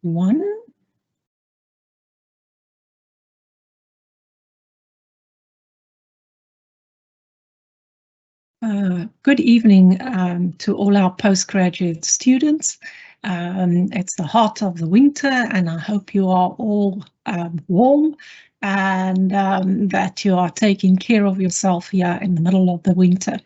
One. Good evening to all our postgraduate students. It's the heart of the winter, and I hope you are all warm and that you are taking care of yourself here in the middle of the winter.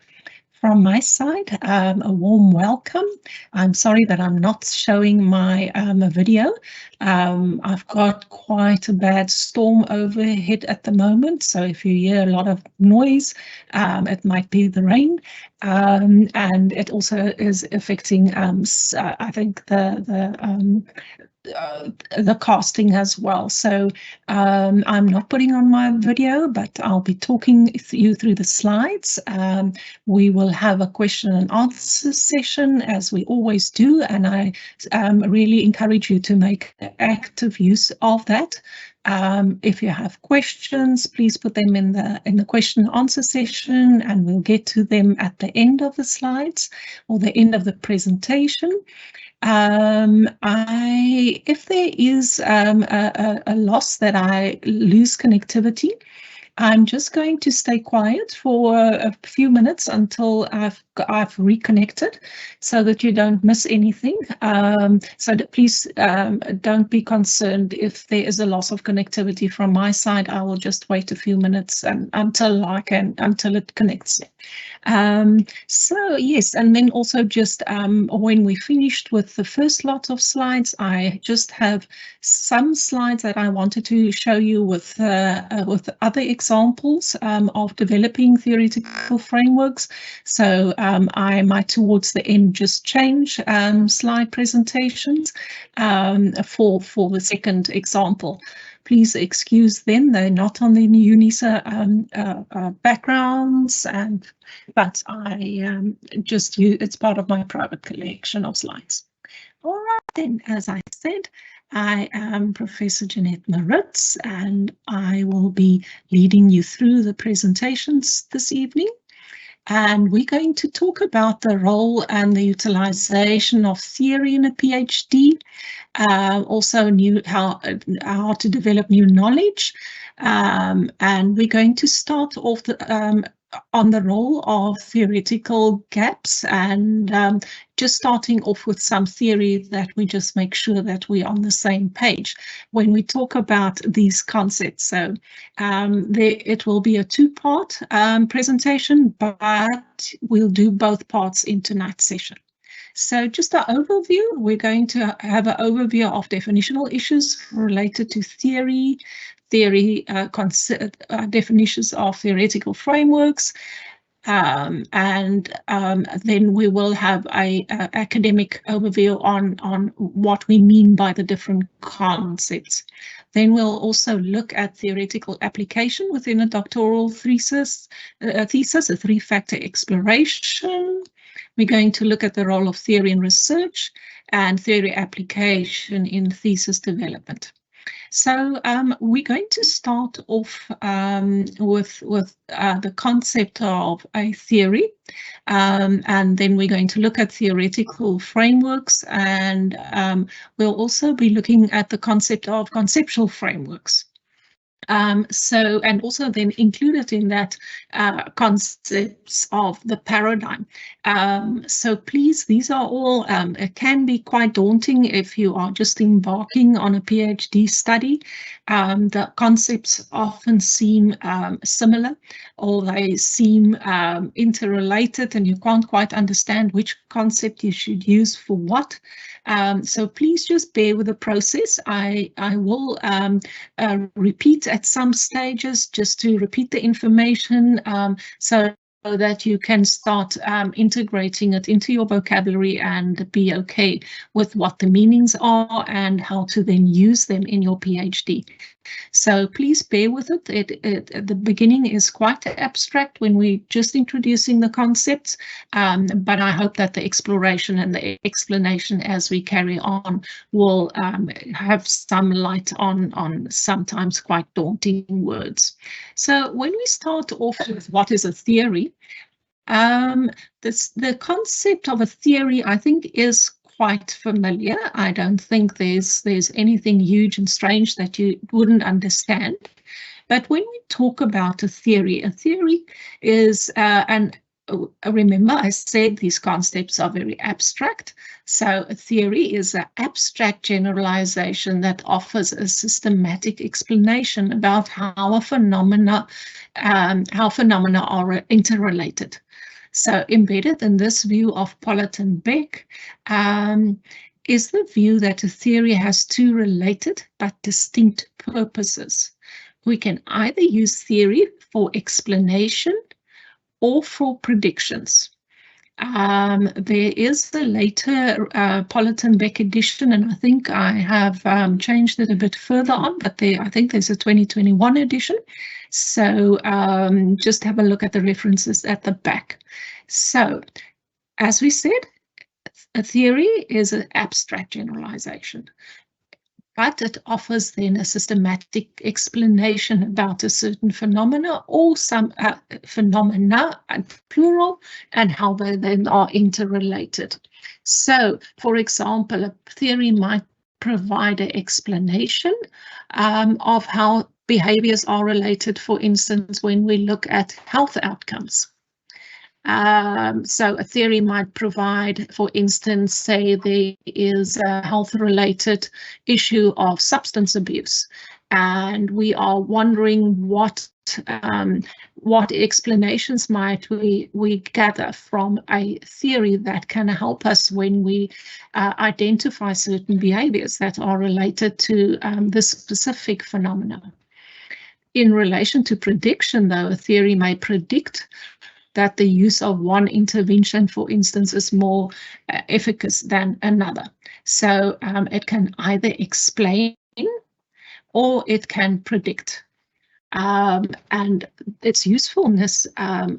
From my side, a warm welcome. I'm sorry that I'm not showing my video. I've got quite a bad storm overhead at the moment, so if you hear a lot of noise, it might be the rain. And it also is affecting, I think, the casting as well. So I'm not putting on my video, but I'll be talking you through the slides. We will have a question and answer session as we always do, and I really encourage you to make active use of that. If you have questions, please put them in the question and answer session, and we'll get to them at the end of the slides or the end of the presentation. If there is a loss that I lose connectivity, I'm just going to stay quiet for a few minutes until I've reconnected, so that you don't miss anything. So please don't be concerned if there is a loss of connectivity from my side. I will just wait a few minutes until it connects. So yes, and then also just when we finished with the first lot of slides, I just have some slides that I wanted to show you with other examples of developing theoretical frameworks. So I might towards the end just change slide presentations for the second example. Please excuse them, they're not on the UNISA backgrounds, but I just use, it's part of my private collection of slides. All right, then, as I said, I am Professor Jeanette Maritz, and I will be leading you through the presentations this evening. And we're going to talk about the role and the utilization of theory in a PhD, also how to develop new knowledge. And we're going to start off on the role of theoretical gaps, and just starting off with some theory that we just make sure that we're on the same page when we talk about these concepts. So it will be a two-part presentation, but we'll do both parts in tonight's session. So just an overview, we're going to have an overview of definitional issues related to theory, definitions of theoretical frameworks, and then we will have an academic overview on what we mean by the different concepts. Then we'll also look at theoretical application within a doctoral thesis, a three-factor exploration. We're going to look at the role of theory in research and theory application in thesis development. So we're going to start off with the concept of a theory, and then we're going to look at theoretical frameworks, and we'll also be looking at the concept of conceptual frameworks. And also then included in that concepts of the paradigm. So please, these are all, it can be quite daunting if you are just embarking on a PhD study. The concepts often seem similar, or they seem interrelated, and you can't quite understand which concept you should use for what. So please just bear with the process. I will repeat at some stages, just to repeat the information, so that you can start integrating it into your vocabulary and be okay with what the meanings are and how to then use them in your PhD. So please bear with it. The beginning is quite abstract when we're just introducing the concepts, but I hope that the exploration and the explanation as we carry on will have some light on sometimes quite daunting words. So when we start off with what is a theory, the concept of a theory, I think, is quite familiar. I don't think there's anything huge and strange that you wouldn't understand. But when we talk about a theory is, and remember I said these concepts are very abstract. So a theory is an abstract generalization that offers a systematic explanation about how phenomena are interrelated. So embedded in this view of Pollitt and Beck is the view that a theory has two related but distinct purposes. We can either use theory for explanation or for predictions. There is the later Pollitt and Beck edition, and I think I have changed it a bit further on, but I think there's a 2021 edition. So just have a look at the references at the back. So, as we said, a theory is an abstract generalization, but it offers then a systematic explanation about a certain phenomena or some phenomena, plural, and how they then are interrelated. So, for example, a theory might provide an explanation of how behaviors are related, for instance, when we look at health outcomes. So a theory might provide, for instance, say there is a health-related issue of substance abuse, and we are wondering what explanations might we gather from a theory that can help us when we identify certain behaviors that are related to this specific phenomena. In relation to prediction, though, a theory may predict that the use of one intervention, for instance, is more efficacious than another. So it can either explain or it can predict. And its usefulness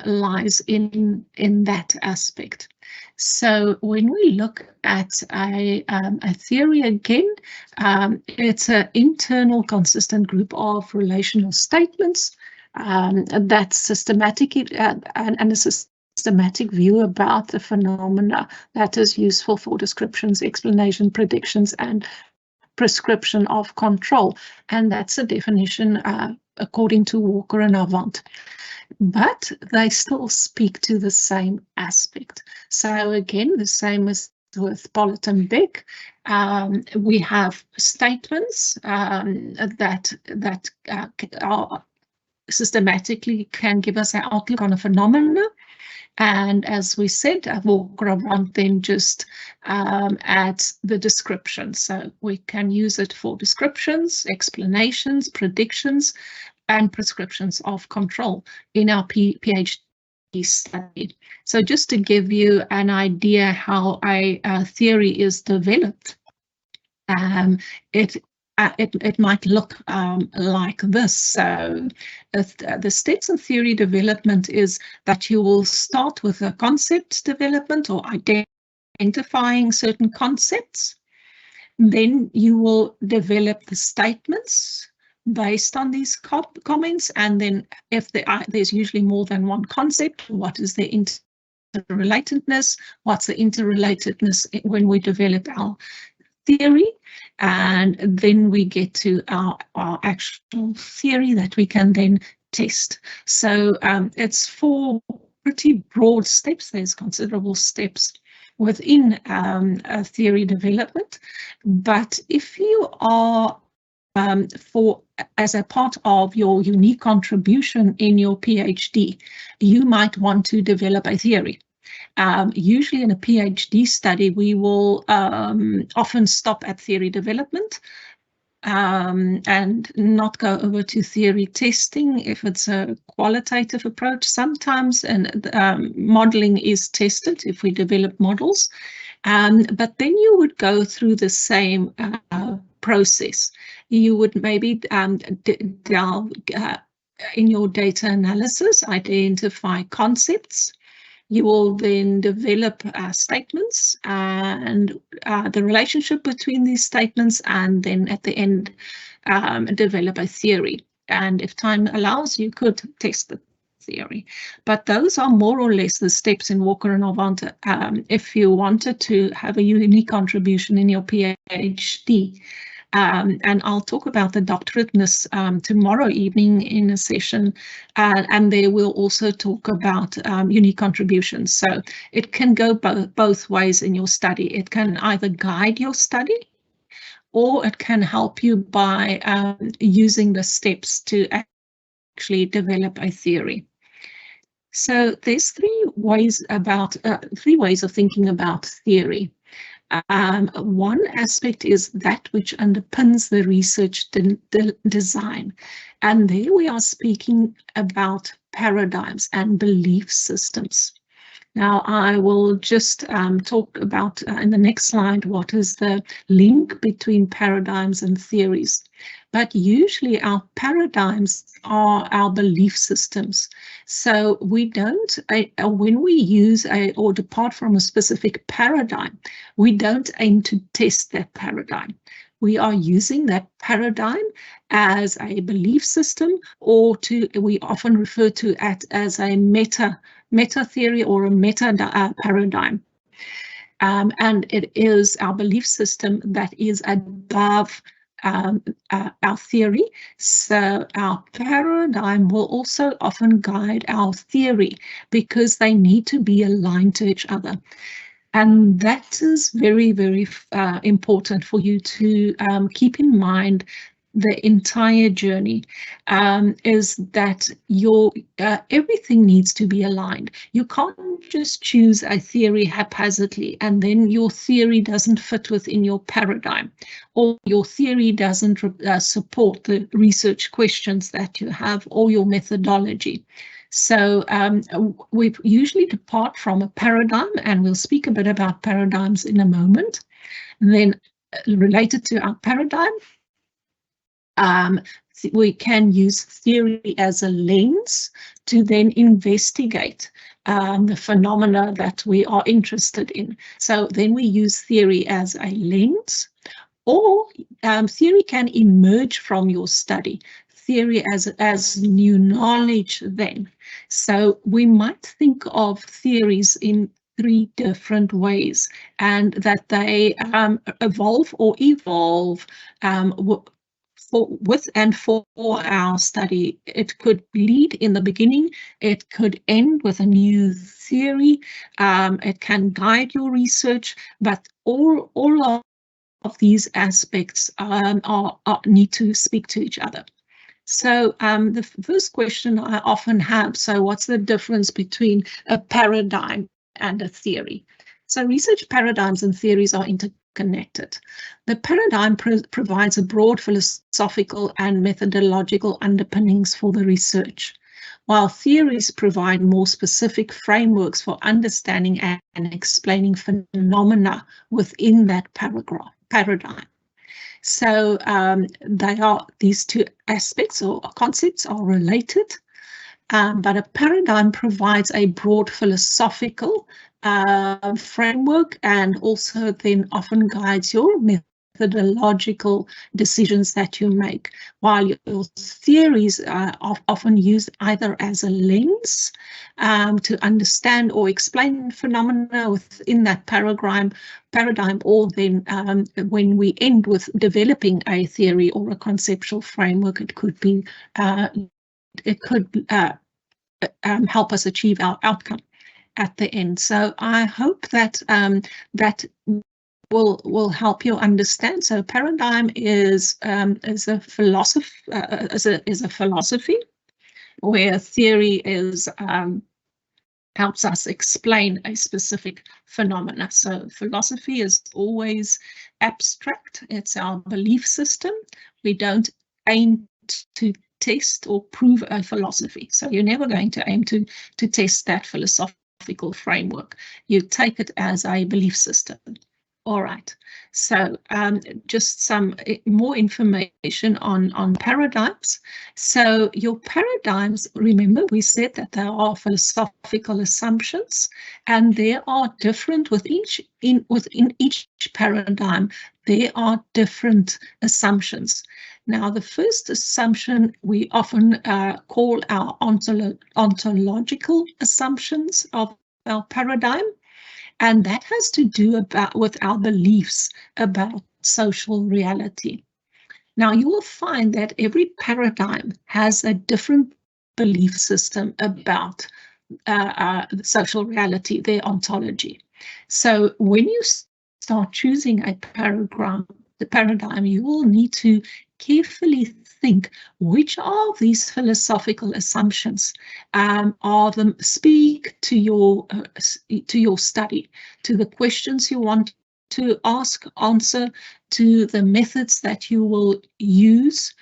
lies in that aspect. So when we look at a theory again, it's an internal consistent group of relational statements that's systematic and a systematic view about the phenomena that is useful for descriptions, explanation, predictions, and prescription of control. And that's a definition according to Walker and Avant. But they still speak to the same aspect. So again, the same as with Pollitt and Beck, we have statements that are systematically can give us an outlook on a phenomena. And as we said, Walker Avant then just adds the description. So we can use it for descriptions, explanations, predictions, and prescriptions of control in our PhD study. So just to give you an idea how a theory is developed, it might look like this. So the steps in theory development is that you will start with a concept development or identifying certain concepts. Then you will develop the statements based on these comments, and then if there's usually more than one concept, what is the interrelatedness? What's the interrelatedness when we develop our theory? And then we get to our actual theory that we can then test. So it's 4 pretty broad steps. There's considerable steps within a theory development. But if you are as a part of your unique contribution in your PhD, you might want to develop a theory. Usually in a PhD study, we will often stop at theory development and not go over to theory testing if it's a qualitative approach. Sometimes modeling is tested if we develop models, but then you would go through the same process. You would maybe delve in your data analysis, identify concepts. You will then develop statements and the relationship between these statements, and then at the end develop a theory. And if time allows, you could test the theory. But those are more or less the steps in Walker and Avante. If you wanted to have a unique contribution in your PhD, and I'll talk about the doctorateness tomorrow evening in a session, and there we'll also talk about unique contributions. So it can go both ways in your study. It can either guide your study, or it can help you by using the steps to actually develop a theory. So there's three ways of thinking about theory. One aspect is that which underpins the research design. And there we are speaking about paradigms and belief systems. Now, I will just talk about in the next slide what is the link between paradigms and theories. But usually our paradigms are our belief systems. So we don't, when we use or depart from a specific paradigm, we don't aim to test that paradigm. We are using that paradigm as a belief system, or we often refer to it as a meta theory or a meta paradigm. And it is our belief system that is above our theory. So our paradigm will also often guide our theory because they need to be aligned to each other. And that is very, very important for you to keep in mind the entire journey, is that your everything needs to be aligned. You can't just choose a theory haphazardly and then your theory doesn't fit within your paradigm, or your theory doesn't support the research questions that you have or your methodology. So we usually depart from a paradigm, and we'll speak a bit about paradigms in a moment. And then related to our paradigm, we can use theory as a lens to then investigate the phenomena that we are interested in. So then we use theory as a lens, or theory can emerge from your study. Theory as new knowledge then. So we might think of theories in three different ways, and that they evolve with and for our study. It could lead in the beginning, it could end with a new theory, it can guide your research, but all of these aspects need to speak to each other. So the first question I often have, so what's the difference between a paradigm and a theory? So research paradigms and theories are interconnected. The paradigm provides a broad philosophical and methodological underpinnings for the research, while theories provide more specific frameworks for understanding and explaining phenomena within that paradigm. So these two aspects or concepts are related, but a paradigm provides a broad philosophical framework, and also then often guides your methodological decisions that you make, while your theories are often used either as a lens to understand or explain phenomena within that paradigm, or then when we end with developing a theory or a conceptual framework, it could be help us achieve our outcome at the end. So I hope that that will help you understand. So paradigm is a philosophy, where theory is helps us explain a specific phenomena. So philosophy is always abstract. It's our belief system. We don't aim to test or prove a philosophy. So you're never going to aim to test that philosophical framework. You take it as a belief system. All right, so just some more information on paradigms. So your paradigms, remember we said that there are philosophical assumptions, and there are different within each paradigm. There are different assumptions. Now, the first assumption we often call our ontological assumptions of our paradigm, and that has to do with our beliefs about social reality. Now, you will find that every paradigm has a different belief system about social reality, their ontology. So when you start choosing a paradigm, you will need to carefully think which of these philosophical assumptions are them speak to your study, to the questions you want to answer, to the methods that you will use.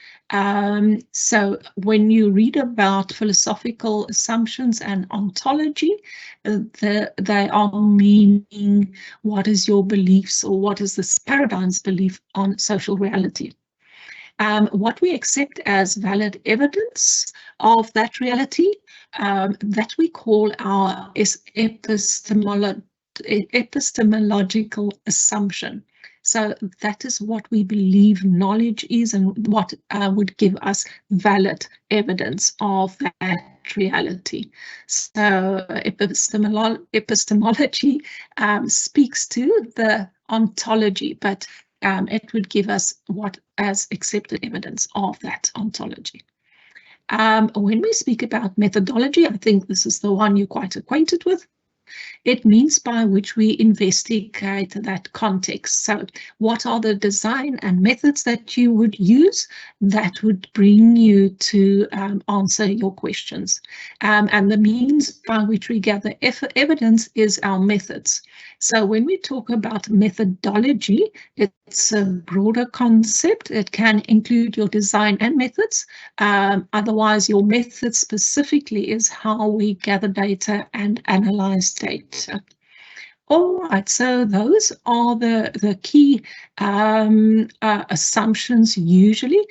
So when you read about philosophical assumptions and ontology, they are meaning what is your beliefs or what is this paradigm's belief on social reality. What we accept as valid evidence of that reality, that we call our epistemological assumption. So that is what we believe knowledge is and what would give us valid evidence of that reality. So epistemology speaks to the ontology, but it would give us what as accepted evidence of that ontology. When we speak about methodology, I think this is the one you're quite acquainted with. It means by which we investigate that context. So what are the design and methods that you would use that would bring you to answer your questions? And the means by which we gather evidence is our methods. So when we talk about methodology, it's a broader concept. It can include your design and methods. Otherwise, your method specifically is how we gather data and analyze data. All right, so those are the key assumptions usually.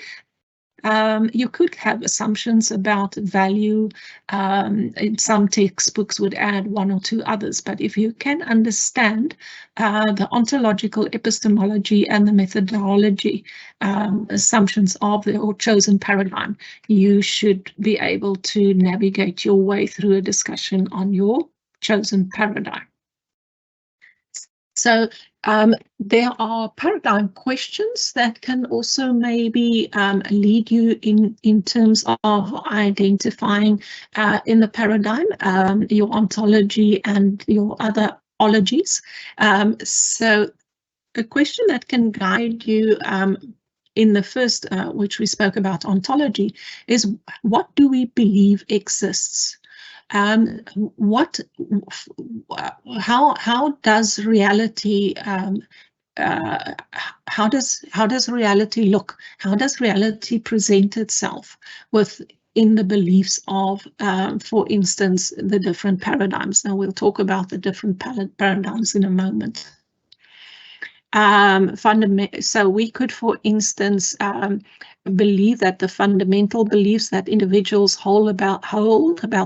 You could have assumptions about value. In some textbooks would add one or two others, but if you can understand the ontological epistemology and the methodology assumptions of your chosen paradigm, you should be able to navigate your way through a discussion on your chosen paradigm. So there are paradigm questions that can also maybe lead you in terms of identifying in the paradigm your ontology and your other ologies. So a question that can guide you in the first, which we spoke about ontology, is what do we believe exists? How does reality how does reality look? How does reality present itself within the beliefs of, for instance, the different paradigms? Now we'll talk about the different paradigms in a moment. So we could, for instance, believe that the fundamental beliefs that individuals hold about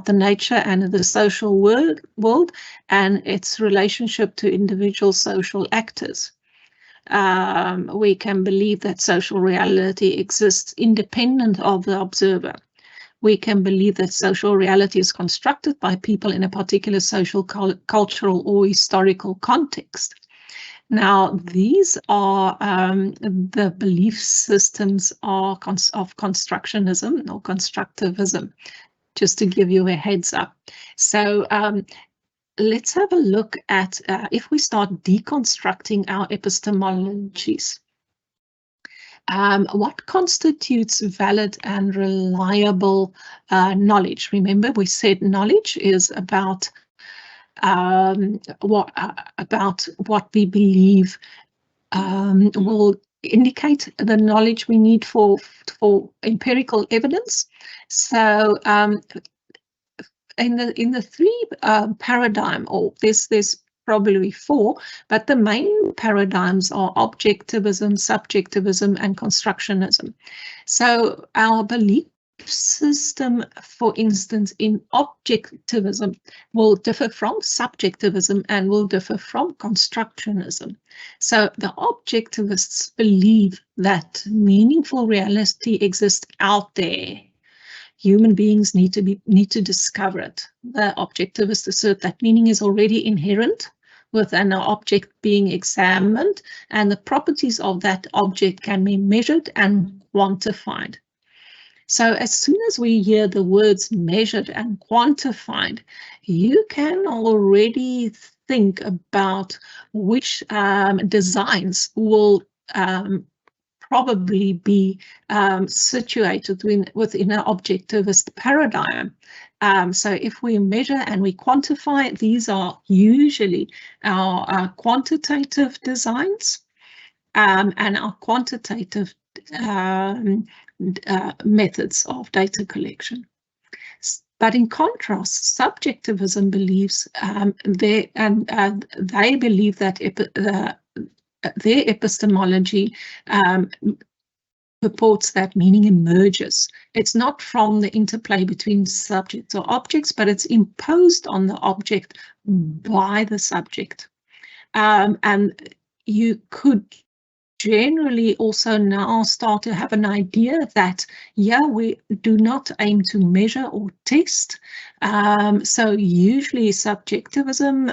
the nature and the social world and its relationship to individual social actors. We can believe that social reality exists independent of the observer. We can believe that social reality is constructed by people in a particular social, cultural, or historical context. Now, these are the belief systems of constructionism or constructivism, just to give you a heads up. So let's have a look at if we start deconstructing our epistemologies. What constitutes valid and reliable knowledge? Remember, we said knowledge is about what we believe will indicate the knowledge we need for empirical evidence. So in the three paradigm, or there's probably four, but the main paradigms are objectivism, subjectivism, and constructionism. So our belief system, for instance, in objectivism will differ from subjectivism and will differ from constructionism. So the objectivists believe that meaningful reality exists out there. Human beings need to discover it. The objectivists assert that meaning is already inherent with an object being examined, and the properties of that object can be measured and quantified. So as soon as we hear the words measured and quantified, you can already think about which designs will probably be situated within an objectivist paradigm. So if we measure and we quantify, these are usually our quantitative designs and our quantitative methods of data collection. But in contrast, subjectivism believes they believe that their epistemology purports that meaning emerges. It's not from the interplay between subjects or objects, but it's imposed on the object by the subject. And you could generally also now start to have an idea that, yeah, we do not aim to measure or test. So usually subjectivism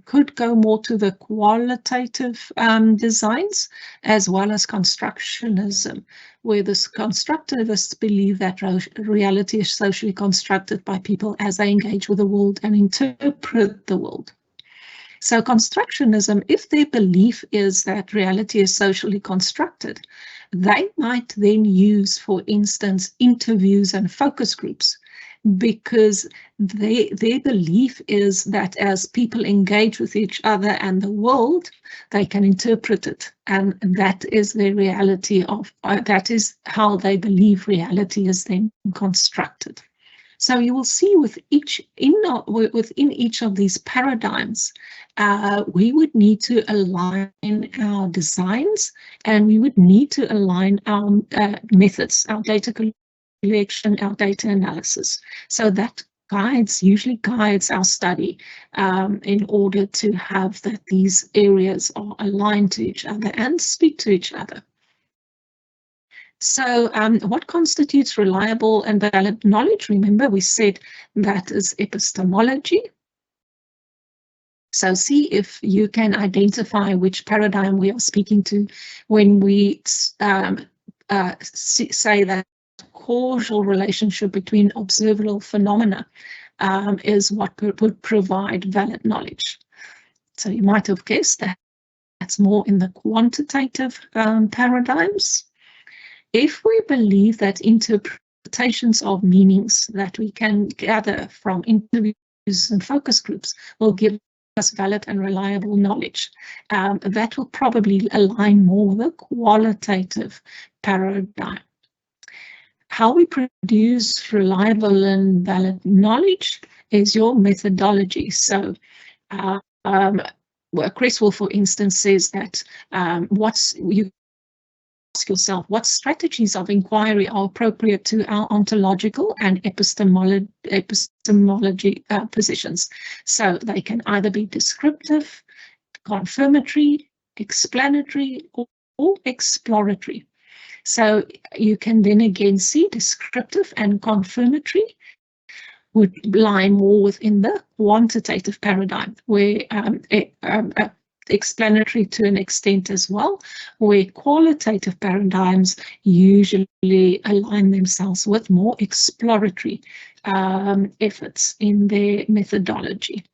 could go more to the qualitative designs, as well as constructionism, where the constructivists believe that reality is socially constructed by people as they engage with the world and interpret the world. So constructionism, if their belief is that reality is socially constructed, they might then use, for instance, interviews and focus groups, because their belief is that as people engage with each other and the world, they can interpret it. And that is their reality of, that is how they believe reality is then constructed. So you will see within each of these paradigms, we would need to align our designs, and we would need to align our methods, our data collection, our data analysis. So that usually guides our study in order to have that these areas are aligned to each other and speak to each other. So what constitutes reliable and valid knowledge? Remember, we said that is epistemology. So see if you can identify which paradigm we are speaking to when we say that causal relationship between observable phenomena is what would provide valid knowledge. So you might have guessed that that's more in the quantitative paradigms. If we believe that interpretations of meanings that we can gather from interviews and focus groups will give us valid and reliable knowledge, that will probably align more with the qualitative paradigm. How we produce reliable and valid knowledge is your methodology. So Cresswell, for instance, says that you ask yourself what strategies of inquiry are appropriate to our ontological and epistemology positions. So they can either be descriptive, confirmatory, explanatory, or exploratory. So you can then again see descriptive and confirmatory would lie more within the quantitative paradigm, where explanatory to an extent as well, where qualitative paradigms usually align themselves with more exploratory efforts in their methodology.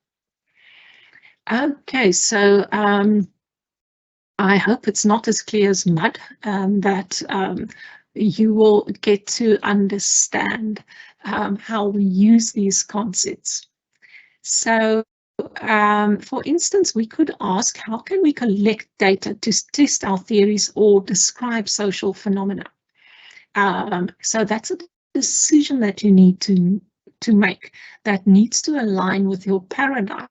Okay, so I hope it's not as clear as mud, that you will get to understand how we use these concepts. So for instance, we could ask, how can we collect data to test our theories or describe social phenomena? So that's a decision that you need to make that needs to align with your paradigm.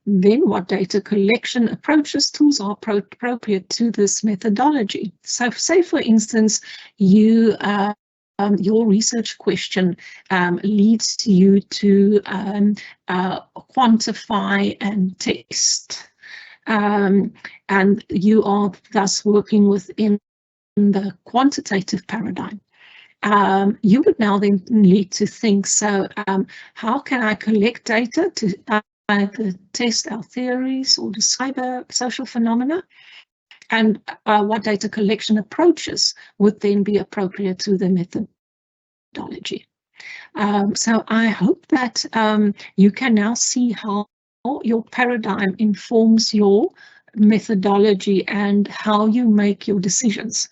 Then what data collection approaches, tools are appropriate to this methodology? So say, for instance, you your research question leads you to quantify and test. And you are thus working within the quantitative paradigm. You would now then need to think, so how can I collect data to either test our theories or describe social phenomena? And what data collection approaches would then be appropriate to the methodology. So I hope that you can now see how your paradigm informs your methodology and how you make your decisions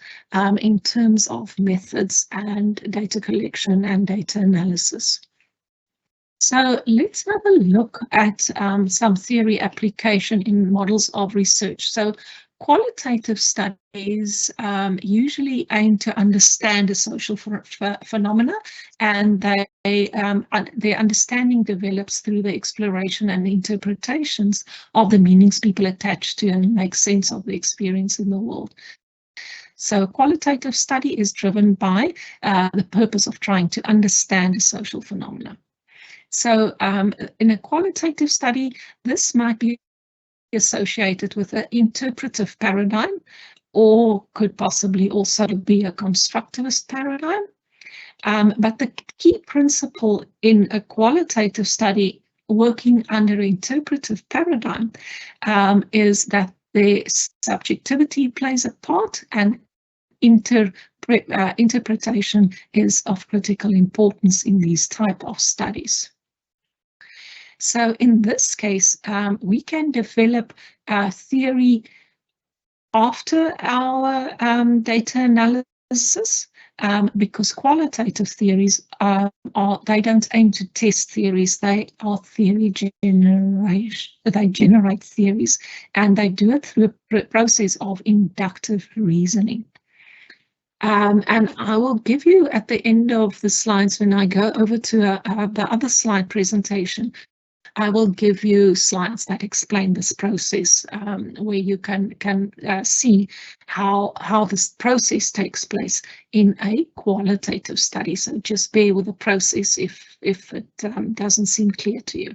in terms of methods and data collection and data analysis. So let's have a look at some theory application in models of research. So qualitative studies usually aim to understand a social phenomena, and their understanding develops through the exploration and interpretations of the meanings people attach to and make sense of the experience in the world. So qualitative study is driven by the purpose of trying to understand a social phenomena. So in a qualitative study, this might be associated with an interpretive paradigm, or could possibly also be a constructivist paradigm. But the key principle in a qualitative study working under interpretive paradigm is that the subjectivity plays a part, and interpretation is of critical importance in these type of studies. So in this case, we can develop a theory after our data analysis, because qualitative theories they don't aim to test theories, they are theory generation. They generate theories, and they do it through a process of inductive reasoning. And I will give you at the end of the slides, when I go over to the other slide presentation, I will give you slides that explain this process, where you can see how this process takes place in a qualitative study. So just bear with the process if it doesn't seem clear to you.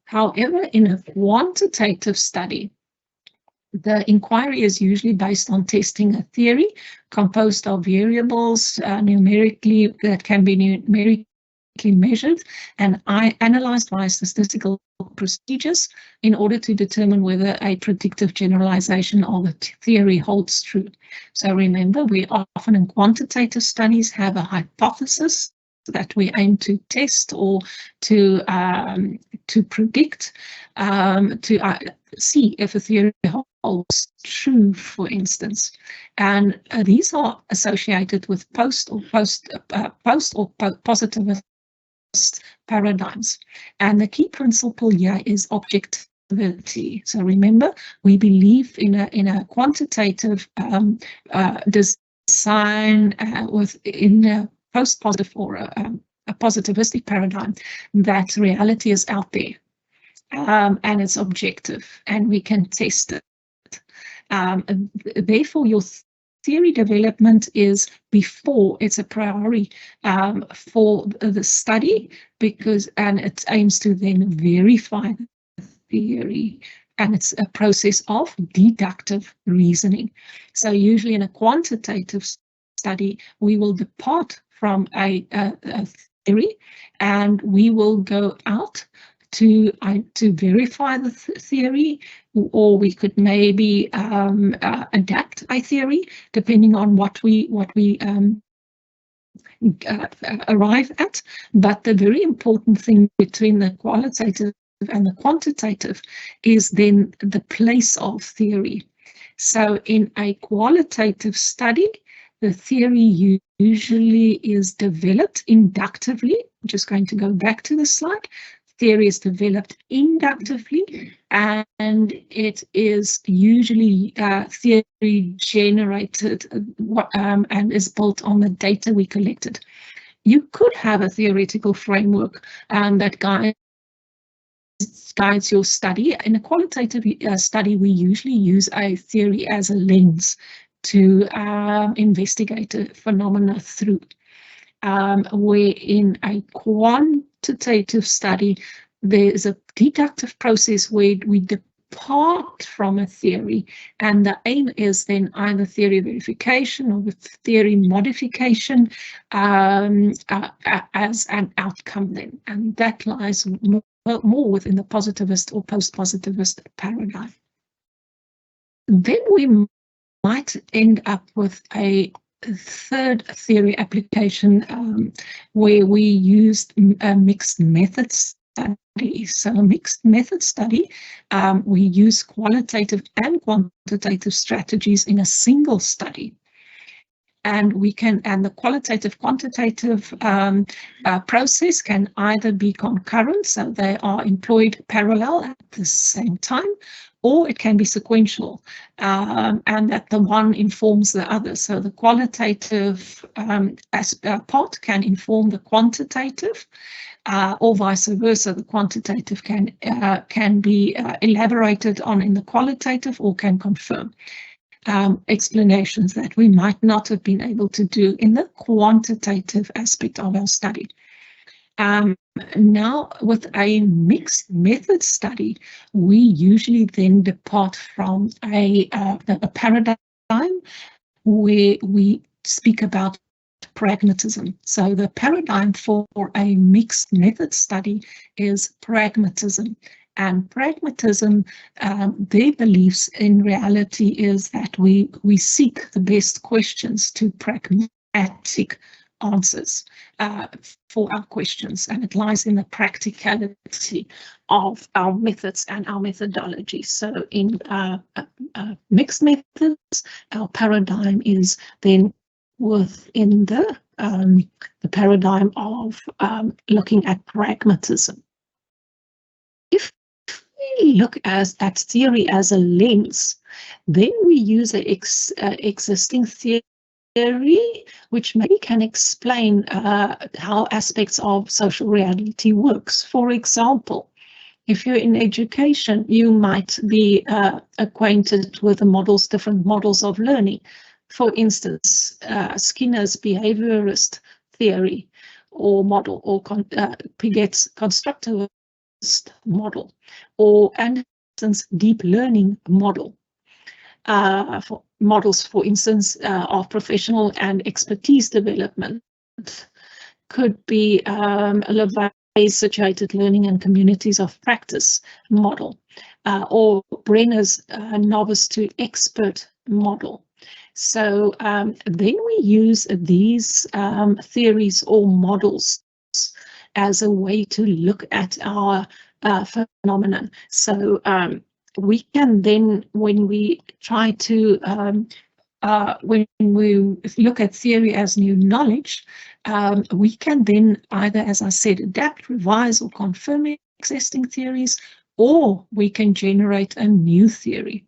However, in a quantitative study, the inquiry is usually based on testing a theory composed of variables numerically that can be numerically measured and analyzed by statistical procedures in order to determine whether a predictive generalization of the theory holds true. So remember, we often in quantitative studies have a hypothesis that we aim to test or to predict, to see if a theory holds true, for instance. And these are associated with post or positivist paradigms. And the key principle here is objectivity. So remember, we believe in a quantitative design within a post-positive or a positivistic paradigm, that reality is out there and it's objective and we can test it. Therefore, your theory development is before, it's a priori for the study, and it aims to then verify the theory, and it's a process of deductive reasoning. So usually in a quantitative study, we will depart from a theory and we will go out to verify the theory, or we could maybe adapt a theory depending on what we arrive at. But the very important thing between the qualitative and the quantitative is then the place of theory. So in a qualitative study, the theory usually is developed inductively. I'm just going to go back to the slide. Theory is developed inductively, and it is usually theory generated and is built on the data we collected. You could have a theoretical framework that guides your study. In a qualitative study, we usually use a theory as a lens to investigate a phenomena through. where in a quantitative study, there is a deductive process where we depart from a theory, and the aim is then either theory verification or theory modification as an outcome then, and that lies more within the positivist or post-positivist paradigm. Then we might end up with a third theory application where we used a mixed method study. So a mixed method study, we use qualitative and quantitative strategies in a single study. And the quantitative process can either be concurrent, so they are employed parallel at the same time, or it can be sequential, and that the one informs the other. So the qualitative part can inform the quantitative, or vice versa. The quantitative can be elaborated on in the qualitative, or can confirm explanations that we might not have been able to do in the quantitative aspect of our study. Now, with a mixed method study, we usually then depart from a paradigm where we speak about pragmatism. So the paradigm for a mixed method study is pragmatism. And pragmatism, their beliefs in reality is that we seek the best questions to pragmatic answers for our questions, and it lies in the practicality of our methods and our methodology. So in mixed methods, our paradigm is then within the paradigm of looking at pragmatism. If we look at theory as a lens, then we use an existing theory which maybe can explain how aspects of social reality works. For example, if you're in education, you might be acquainted with the different models of learning. For instance, Skinner's behaviorist theory or model, or Piaget's constructivist model, or Anderson's deep learning model. For models, for instance, of professional and expertise development could be LaVey's situated learning and communities of practice model, or Brenner's novice to expert model. So then we use these theories or models as a way to look at our phenomenon. So we can then, when we try to, when we look at theory as new knowledge, we can then either, as I said, adapt, revise, or confirm existing theories, or we can generate a new theory.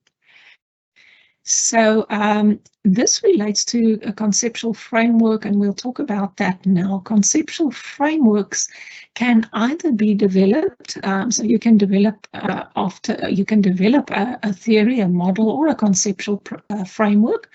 So this relates to a conceptual framework, and we'll talk about that now. Conceptual frameworks can either be developed, so you can develop a theory, a model, or a conceptual framework,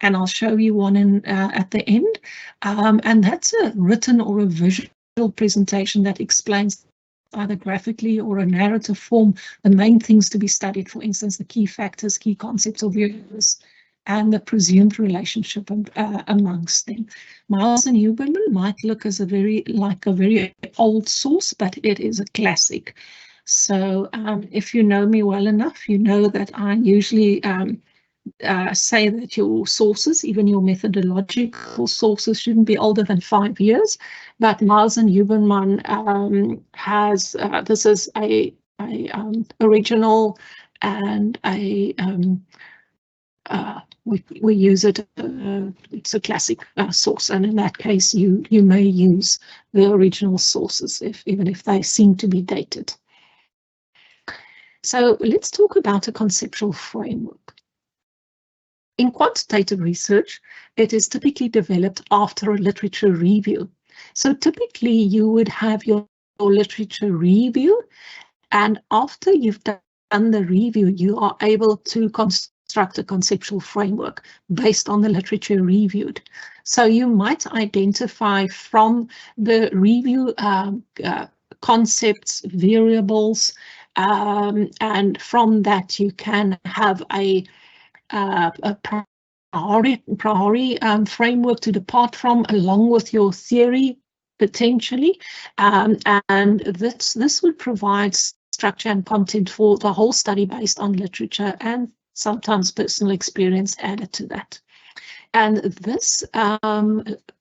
and I'll show you one at the end. And that's a written or a visual presentation that explains either graphically or a narrative form the main things to be studied, for instance, the key factors, key concepts or variables, and the presumed relationship amongst them. Miles and Huberman might look as a very old source, but it is a classic. So if you know me well enough, you know that I usually say that your sources, even your methodological sources, shouldn't be older than 5 years. But Miles and Huberman has this is a original, and we use it. It's a classic source, and in that case, you may use the original sources even if they seem to be dated. So let's talk about a conceptual framework. In quantitative research, it is typically developed after a literature review. So typically you would have your literature review, and after you've done the review, you are able to construct construct a conceptual framework based on the literature reviewed. So you might identify from the review concepts, variables, and from that you can have a priori framework to depart from, along with your theory potentially, and this would provide structure and content for the whole study based on literature and sometimes personal experience added to that. And this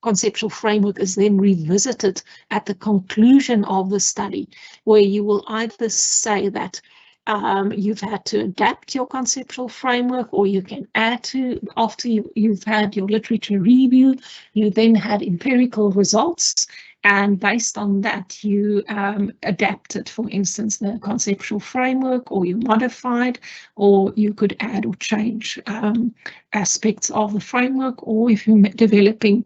conceptual framework is then revisited at the conclusion of the study, where you will either say that you've had to adapt your conceptual framework, or you can add to, after you've had your literature review, you then had empirical results, and based on that you adapted, for instance, the conceptual framework, or you modified, or you could add or change aspects of the framework, or if you're developing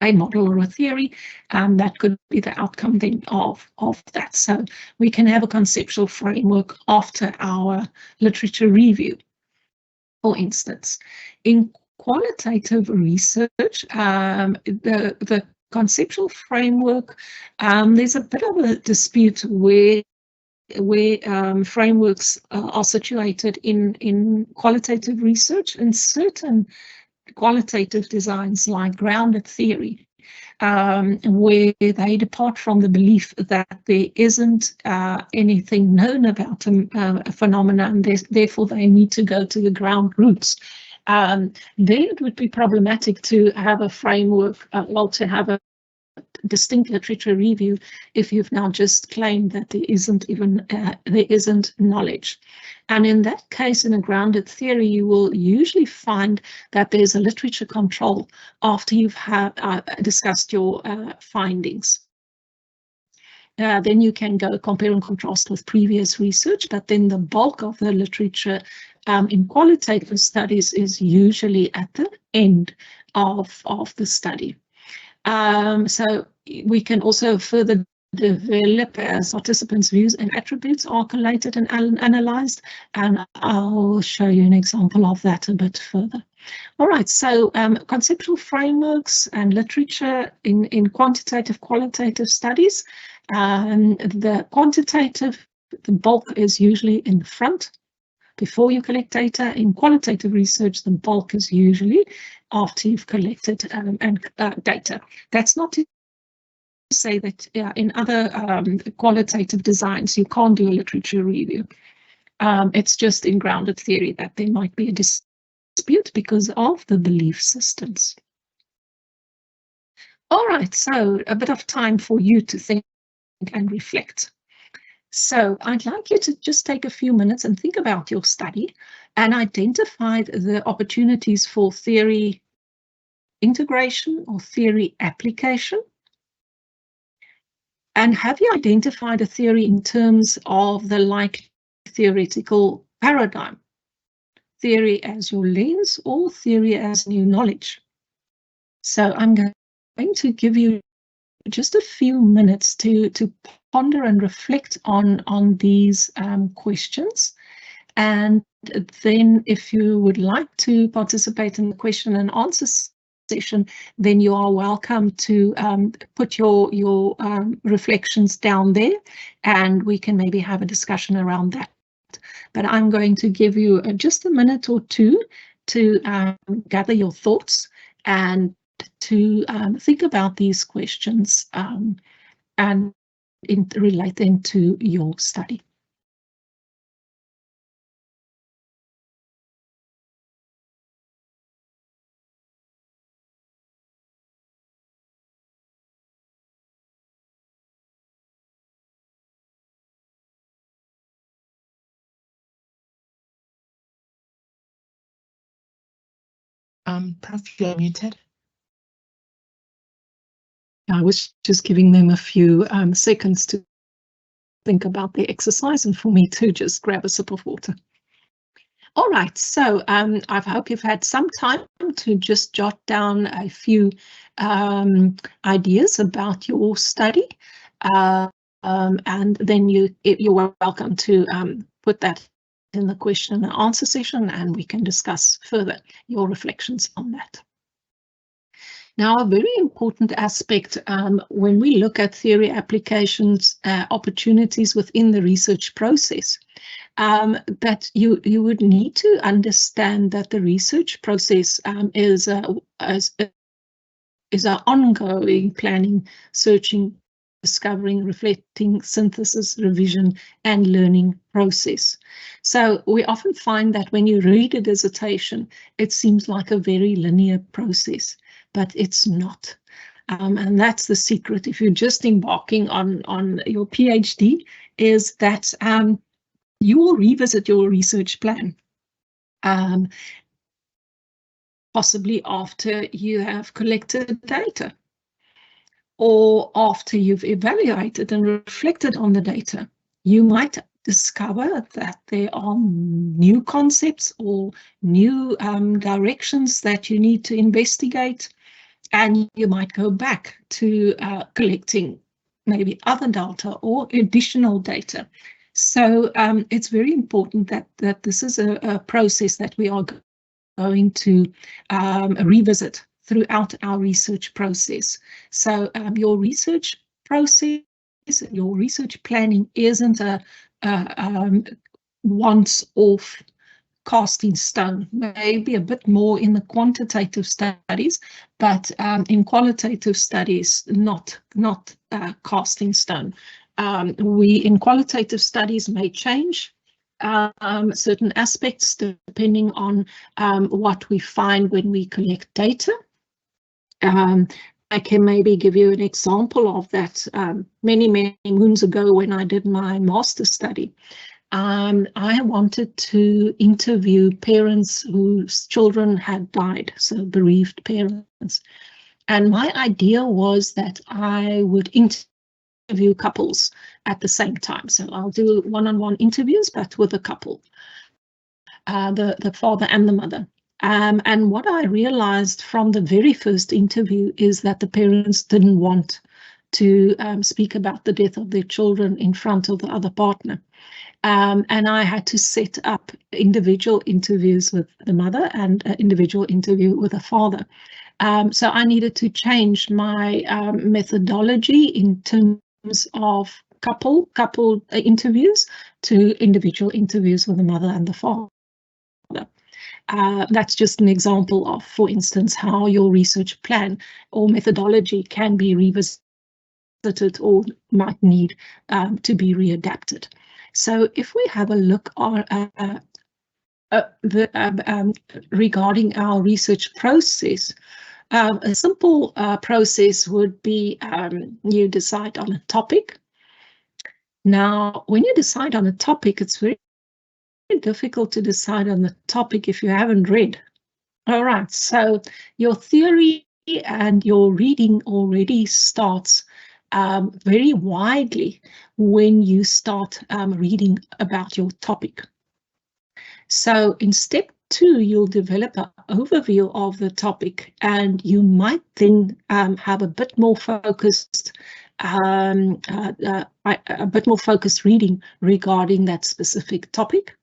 a model or a theory, that could be the outcome then of that. So we can have a conceptual framework after our literature review. For instance, in qualitative research, the conceptual framework, there's a bit of a dispute where frameworks are situated in qualitative research, and certain qualitative designs like grounded theory, where they depart from the belief that there isn't anything known about a phenomenon, and therefore they need to go to the ground roots. Then it would be problematic to have a framework, to have a distinct literature review if you've now just claimed that there isn't knowledge. And in that case, in a grounded theory, you will usually find that there's a literature control after you've discussed your findings. Then you can go compare and contrast with previous research, but then the bulk of the literature in qualitative studies is usually at the end of the study. So we can also further develop as participants' views and attributes are collated and analyzed, and I'll show you an example of that a bit further. All right, so conceptual frameworks and literature in quantitative, qualitative studies. The quantitative, the bulk is usually in the front before you collect data. In qualitative research, the bulk is usually after you've collected data. That's not to say that in other qualitative designs you can't do a literature review. It's just in grounded theory that there might be a dispute because of the belief systems. All right, so a bit of time for you to think and reflect. So I'd like you to just take a few minutes and think about your study and identify the opportunities for theory integration or theory application. And have you identified a theory in terms of the likely theoretical paradigm? Theory as your lens or theory as new knowledge? So I'm going to give you just a few minutes to ponder and reflect on these questions. And then if you would like to participate in the question and answer session, then you are welcome to put your reflections down there, and we can maybe have a discussion around that. But I'm going to give you just a minute or two to gather your thoughts and to think about these questions and relate them to your study. Prof, you're muted. I was just giving them a few seconds to think about the exercise and for me to just grab a sip of water. All right, so I hope you've had some time to just jot down a few ideas about your study, and then you're welcome to put that in the question and answer session, and we can discuss further your reflections on that. Now, a very important aspect when we look at theory applications, opportunities within the research process, that you would need to understand that the research process is an ongoing planning, searching, discovering, reflecting, synthesis, revision, and learning process. So we often find that when you read a dissertation, it seems like a very linear process, but it's not. And that's the secret if you're just embarking on your PhD, is that you will revisit your research plan, possibly after you have collected data, or after you've evaluated and reflected on the data. You might discover that there are new concepts or new directions that you need to investigate, and you might go back to collecting maybe other data or additional data. So it's very important that this is a process that we are going to revisit throughout our research process. So your research process, your research planning isn't a once-off cast in stone, maybe a bit more in the quantitative studies, but in qualitative studies, not cast in stone. We in qualitative studies may change certain aspects depending on what we find when we collect data. I can maybe give you an example of that. Many moons ago, when I did my master's study, I wanted to interview parents whose children had died, so bereaved parents. And my idea was that I would interview couples at the same time. So I'll do one-on-one interviews, but with a couple, the father and the mother. And what I realized from the very first interview is that the parents didn't want to speak about the death of their children in front of the other partner. And I had to set up individual interviews with the mother and an individual interview with the father. So I needed to change my methodology in terms of couple interviews to individual interviews with the mother and the father. That's just an example of, for instance, how your research plan or methodology can be revisited or might need to be readapted. So if we have a look regarding our research process, a simple process would be you decide on a topic. Now, when you decide on a topic, it's very difficult to decide on the topic if you haven't read. All right, so your theory and your reading already starts very widely when you start reading about your topic. So in step 2, you'll develop an overview of the topic, and you might then have a bit more focused reading regarding that specific topic.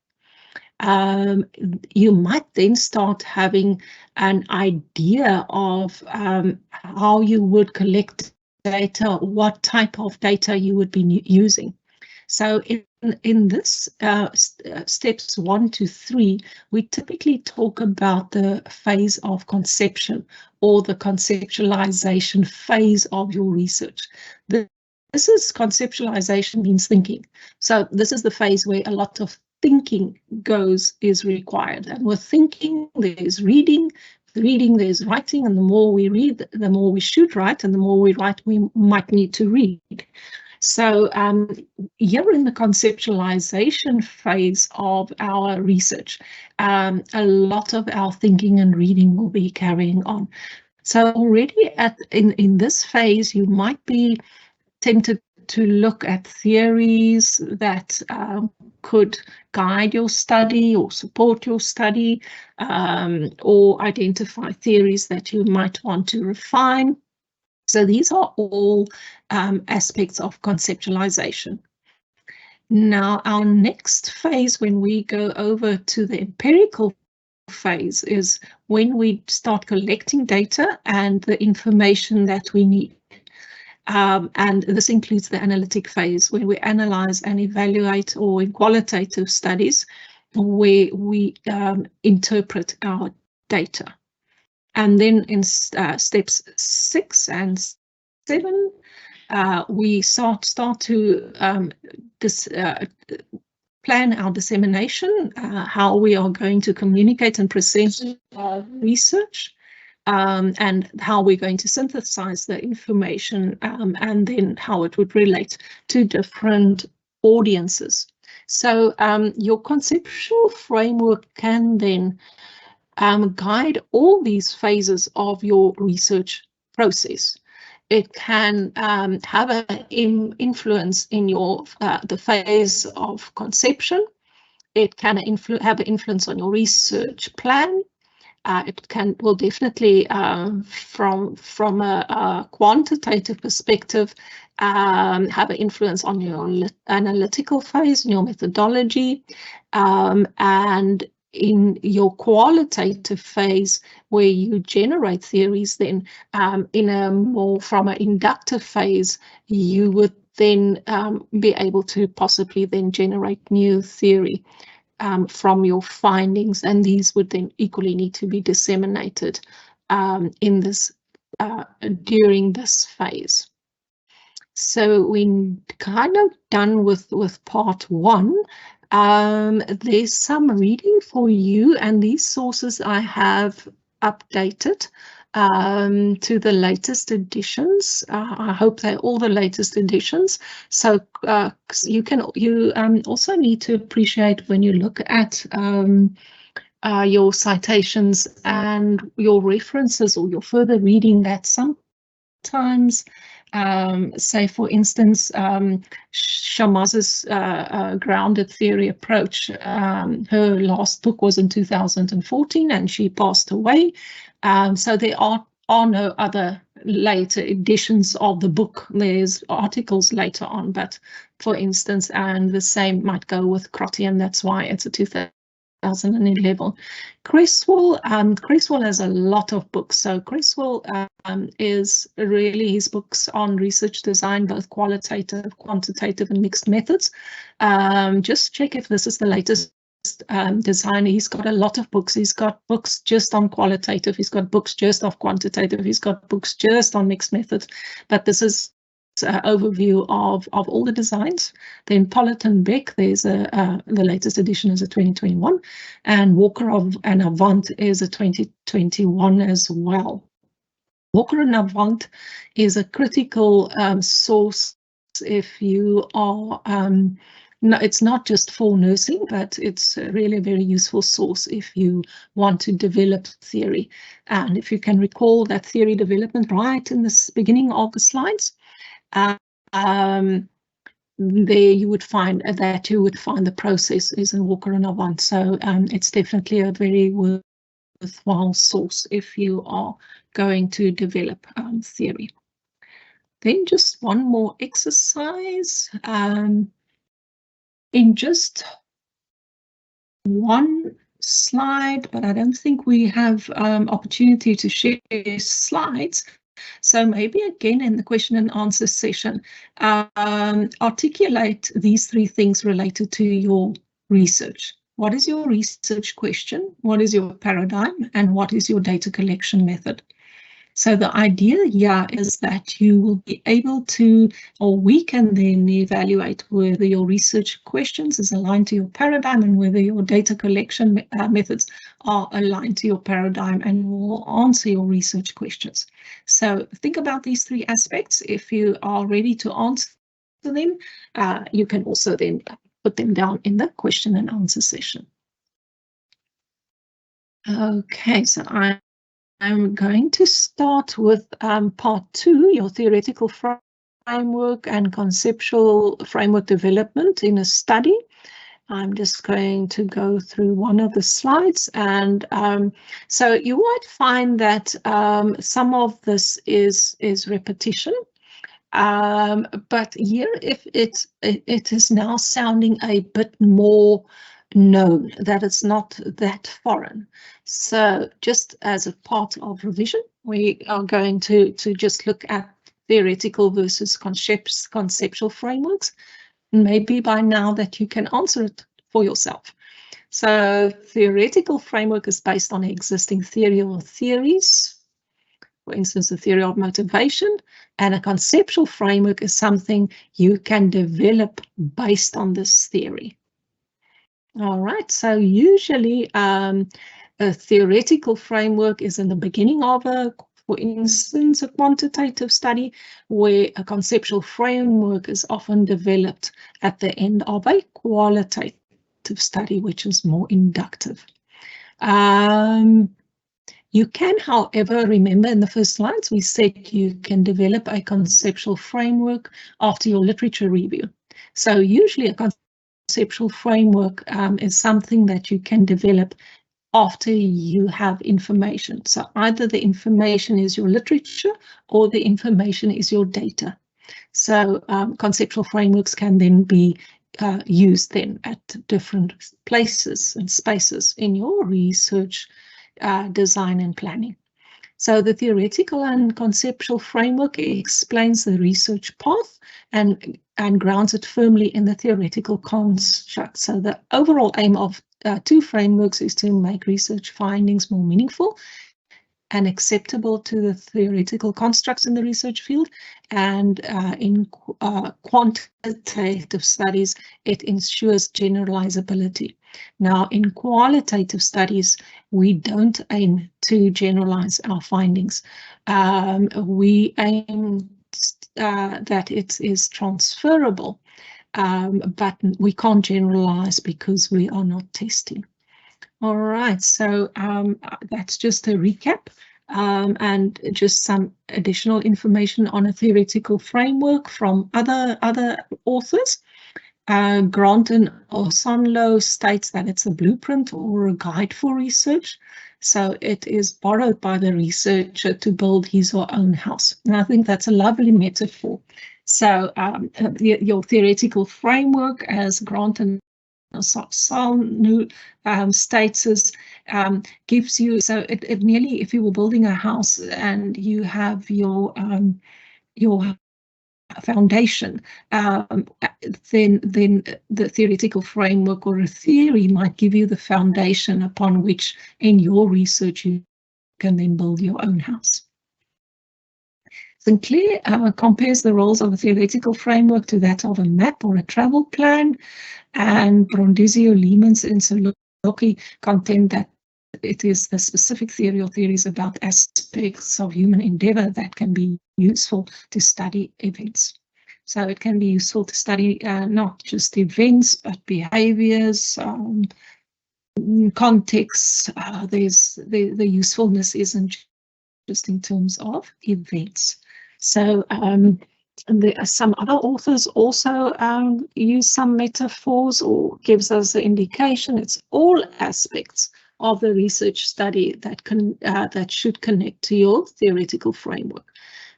You might then start having an idea of how you would collect data, what type of data you would be using. So in this steps 1 to 3, we typically talk about the phase of conception or the conceptualization phase of your research. This is conceptualization means thinking. So this is the phase where a lot of thinking is required. And with thinking, there's reading, there's writing, and the more we read, the more we should write, and the more we write, we might need to read. So here in the conceptualization phase of our research, a lot of our thinking and reading will be carrying on. So already in this phase, you might be tempted to look at theories that could guide your study or support your study, or identify theories that you might want to refine. So these are all aspects of conceptualization. Now, our next phase, when we go over to the empirical phase, is when we start collecting data and the information that we need. And this includes the analytic phase, where we analyze and evaluate, or in qualitative studies, where we interpret our data. And then in steps 6 and 7, we start to plan our dissemination, how we are going to communicate and present our research, and how we're going to synthesize the information, and then how it would relate to different audiences. So your conceptual framework can then guide all these phases of your research process. It can have an influence in your the phase of conception. It can have an influence on your research plan. It will definitely, from a quantitative perspective, have an influence on your analytical phase and your methodology, and in your qualitative phase, where you generate theories, then in a more from an inductive phase, you would then be able to possibly then generate new theory from your findings, and these would then equally need to be disseminated in this during this phase. So we're kind of done with part 1. There's some reading for you, and these sources I have updated to the latest editions. I hope they're all the latest editions. So you also need to appreciate, when you look at your citations and your references or your further reading, that sometimes, say for instance, Shamaz's grounded theory approach, her last book was in 2014 and she passed away. So there are no other later editions of the book. There's articles later on, but for instance, and the same might go with Crotty, and that's why it's a 2011. Cresswell has a lot of books. So Cresswell is really his books on research design, both qualitative, quantitative, and mixed methods. Just check if this is the latest design. He's got a lot of books. He's got books just on qualitative. He's got books just on quantitative. He's got books just on mixed methods. But this is overview of all the designs. Then Pollitt and Beck, there's the latest edition is a 2021, and Walker and Avant is a 2021 as well. Walker and Avant is a critical source if you are no, it's not just for nursing, but it's really a very useful source if you want to develop theory. And if you can recall that theory development right in the beginning of the slides, there you would find the process is in Walker and Avant. So it's definitely a very worthwhile source if you are going to develop theory. Then just one more exercise. In just one slide, but I don't think we have opportunity to share slides. So maybe again in the question and answer session, articulate these 3 things related to your research. What is your research question? What is your paradigm? And what is your data collection method? So the idea here is that you will be able to, or we can then evaluate whether your research questions is aligned to your paradigm and whether your data collection methods are aligned to your paradigm, and will answer your research questions. So think about these 3 aspects. If you are ready to answer them, you can also then put them down in the question and answer session. Okay, so I'm going to start with part 2, your theoretical framework and conceptual framework development in a study. I'm just going to go through one of the slides, and so you might find that some of this is repetition. But here, if it is now sounding a bit more known, that it's not that foreign. So just as a part of revision, we are going to just look at theoretical versus conceptual frameworks. Maybe by now that you can answer it for yourself. So theoretical framework is based on existing theory or theories, for instance, the theory of motivation, and a conceptual framework is something you can develop based on this theory. All right, so usually a theoretical framework is in the beginning of for instance, a quantitative study, where a conceptual framework is often developed at the end of a qualitative study, which is more inductive. You can, however, remember in the first slides, we said you can develop a conceptual framework after your literature review. So usually a conceptual framework is something that you can develop after you have information. So either the information is your literature or the information is your data. So conceptual frameworks can then be used then at different places and spaces in your research design and planning. So the theoretical and conceptual framework explains the research path and grounds it firmly in the theoretical construct. So the overall aim of two frameworks is to make research findings more meaningful and acceptable to the theoretical constructs in the research field. And in quantitative studies, it ensures generalizability. Now, in qualitative studies, we don't aim to generalize our findings. We aim that it is transferable, but we can't generalize because we are not testing. All right, so that's just a recap and just some additional information on a theoretical framework from other authors. Grant and Osanlo states that it's a blueprint or a guide for research. So it is borrowed by the researcher to build his or own house. And I think that's a lovely metaphor. So your theoretical framework, as Grant and Osanlo states, is gives you, so it nearly, if you were building a house and you have your foundation, then the theoretical framework or a theory might give you the foundation upon which in your research you can then build your own house. Sinclair compares the roles of a theoretical framework to that of a map or a travel plan, and Brondizio, Leemans, and Solocki contend that it is the specific theory or theories about aspects of human endeavor that can be useful to study events. So it can be useful to study not just events, but behaviors, contexts. The usefulness isn't just in terms of events. So some other authors also use some metaphors or gives us an indication. It's all aspects of the research study that should connect to your theoretical framework.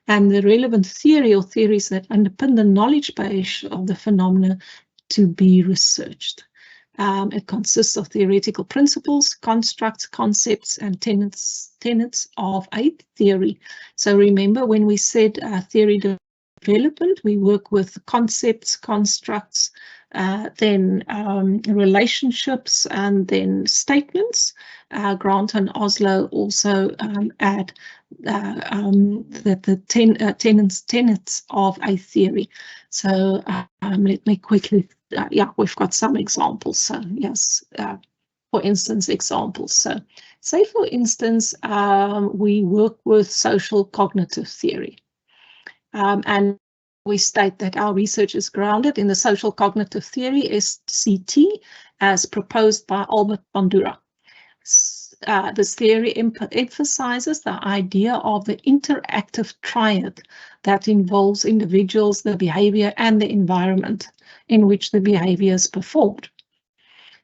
And the relevant theory or theories that underpin the knowledge base of the phenomena to be researched. It consists of theoretical principles, constructs, concepts, and tenets of a theory. So remember, when we said theory development, we work with concepts, constructs, then relationships, and then statements. Grant and Oslo also add the tenets of a theory. So let me quickly, we've got some examples. So yes, for instance, examples. So say, for instance, we work with social cognitive theory. And we state that our research is grounded in the social cognitive theory, SCT, as proposed by Albert Bandura. This theory emphasizes the idea of the interactive triad that involves individuals, the behavior, and the environment in which the behavior is performed.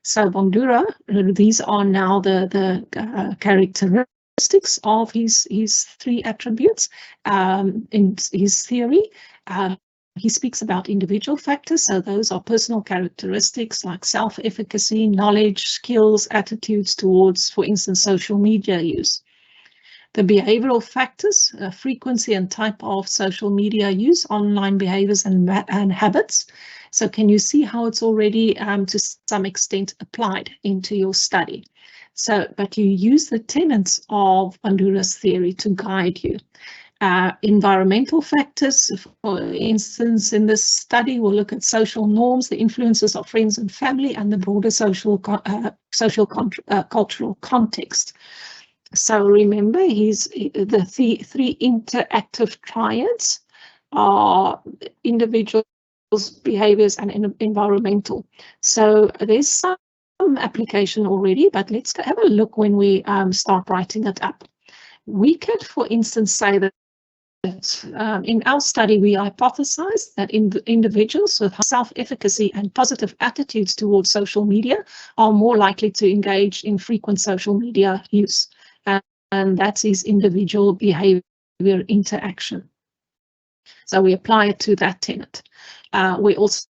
So Bandura, these are now the characteristics characteristics of his three attributes in his theory. He speaks about individual factors, so those are personal characteristics like self-efficacy, knowledge, skills, attitudes towards, for instance, social media use. The behavioral factors, frequency and type of social media use, online behaviors and habits. So can you see how it's already to some extent applied into your study? So, but you use the tenets of Bandura's theory to guide you. Environmental factors, for instance, in this study, we'll look at social norms, the influences of friends and family, and the broader cultural context. So remember, the three interactive triads are individuals, behaviors, and environmental. So there's some application already, but let's have a look when we start writing it up. We could, for instance, say that in our study, we hypothesized that individuals with self-efficacy and positive attitudes towards social media are more likely to engage in frequent social media use. And that's his individual behavior interaction. So we apply it to that tenet. We also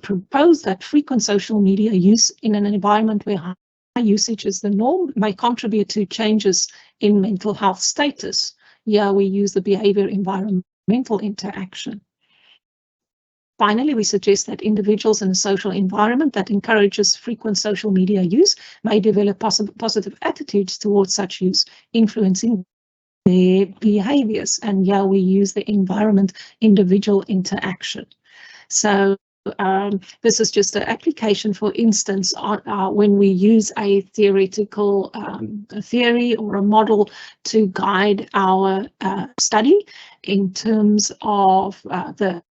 propose that frequent social media use in an environment where high usage is the norm may contribute to changes in mental health status. Here we use the behavior environmental interaction. Finally, we suggest that individuals in a social environment that encourages frequent social media use may develop positive attitudes towards such use, influencing their behaviors. And here we use the environment individual interaction. So this is just an application, for instance, on, when we use a theoretical theory or a model to guide our study in terms of the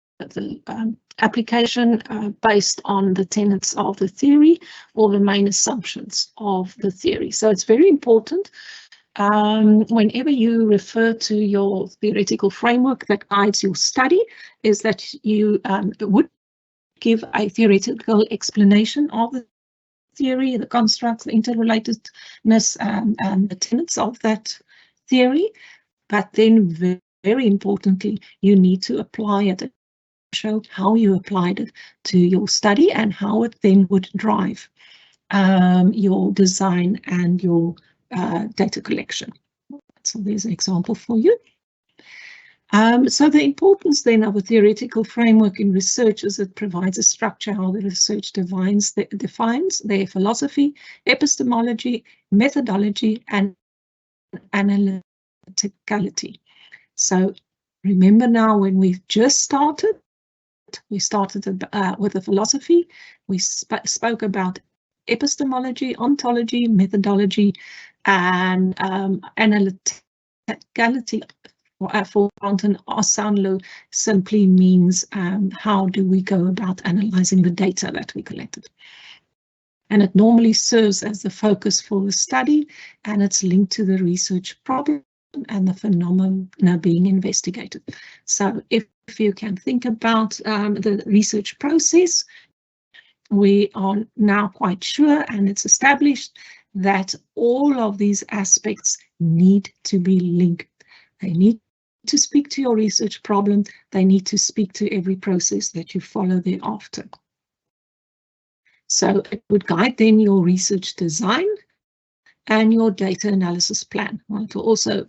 application based on the tenets of the theory or the main assumptions of the theory. So it's very important whenever you refer to your theoretical framework that guides your study, is that you would give a theoretical explanation of the theory, the constructs, the interrelatedness, and the tenets of that theory. But then very importantly, you need to apply it, show how you applied it to your study and how it then would drive your design and your data collection. So there's an example for you. So the importance then of a theoretical framework in research is it provides a structure how the research defines their philosophy, epistemology, methodology, and analyticality. So remember now, when we just started, we started with a philosophy. We spoke about epistemology, ontology, methodology, and analyticality. For Anton Osanlo simply means how do we go about analyzing the data that we collected. And it normally serves as the focus for the study, and it's linked to the research problem and the phenomena being investigated. So if you can think about the research process, we are now quite sure, and it's established, that all of these aspects need to be linked. They need to speak to your research problem. They need to speak to every process that you follow thereafter. So it would guide then your research design and your data analysis plan. Well, it will also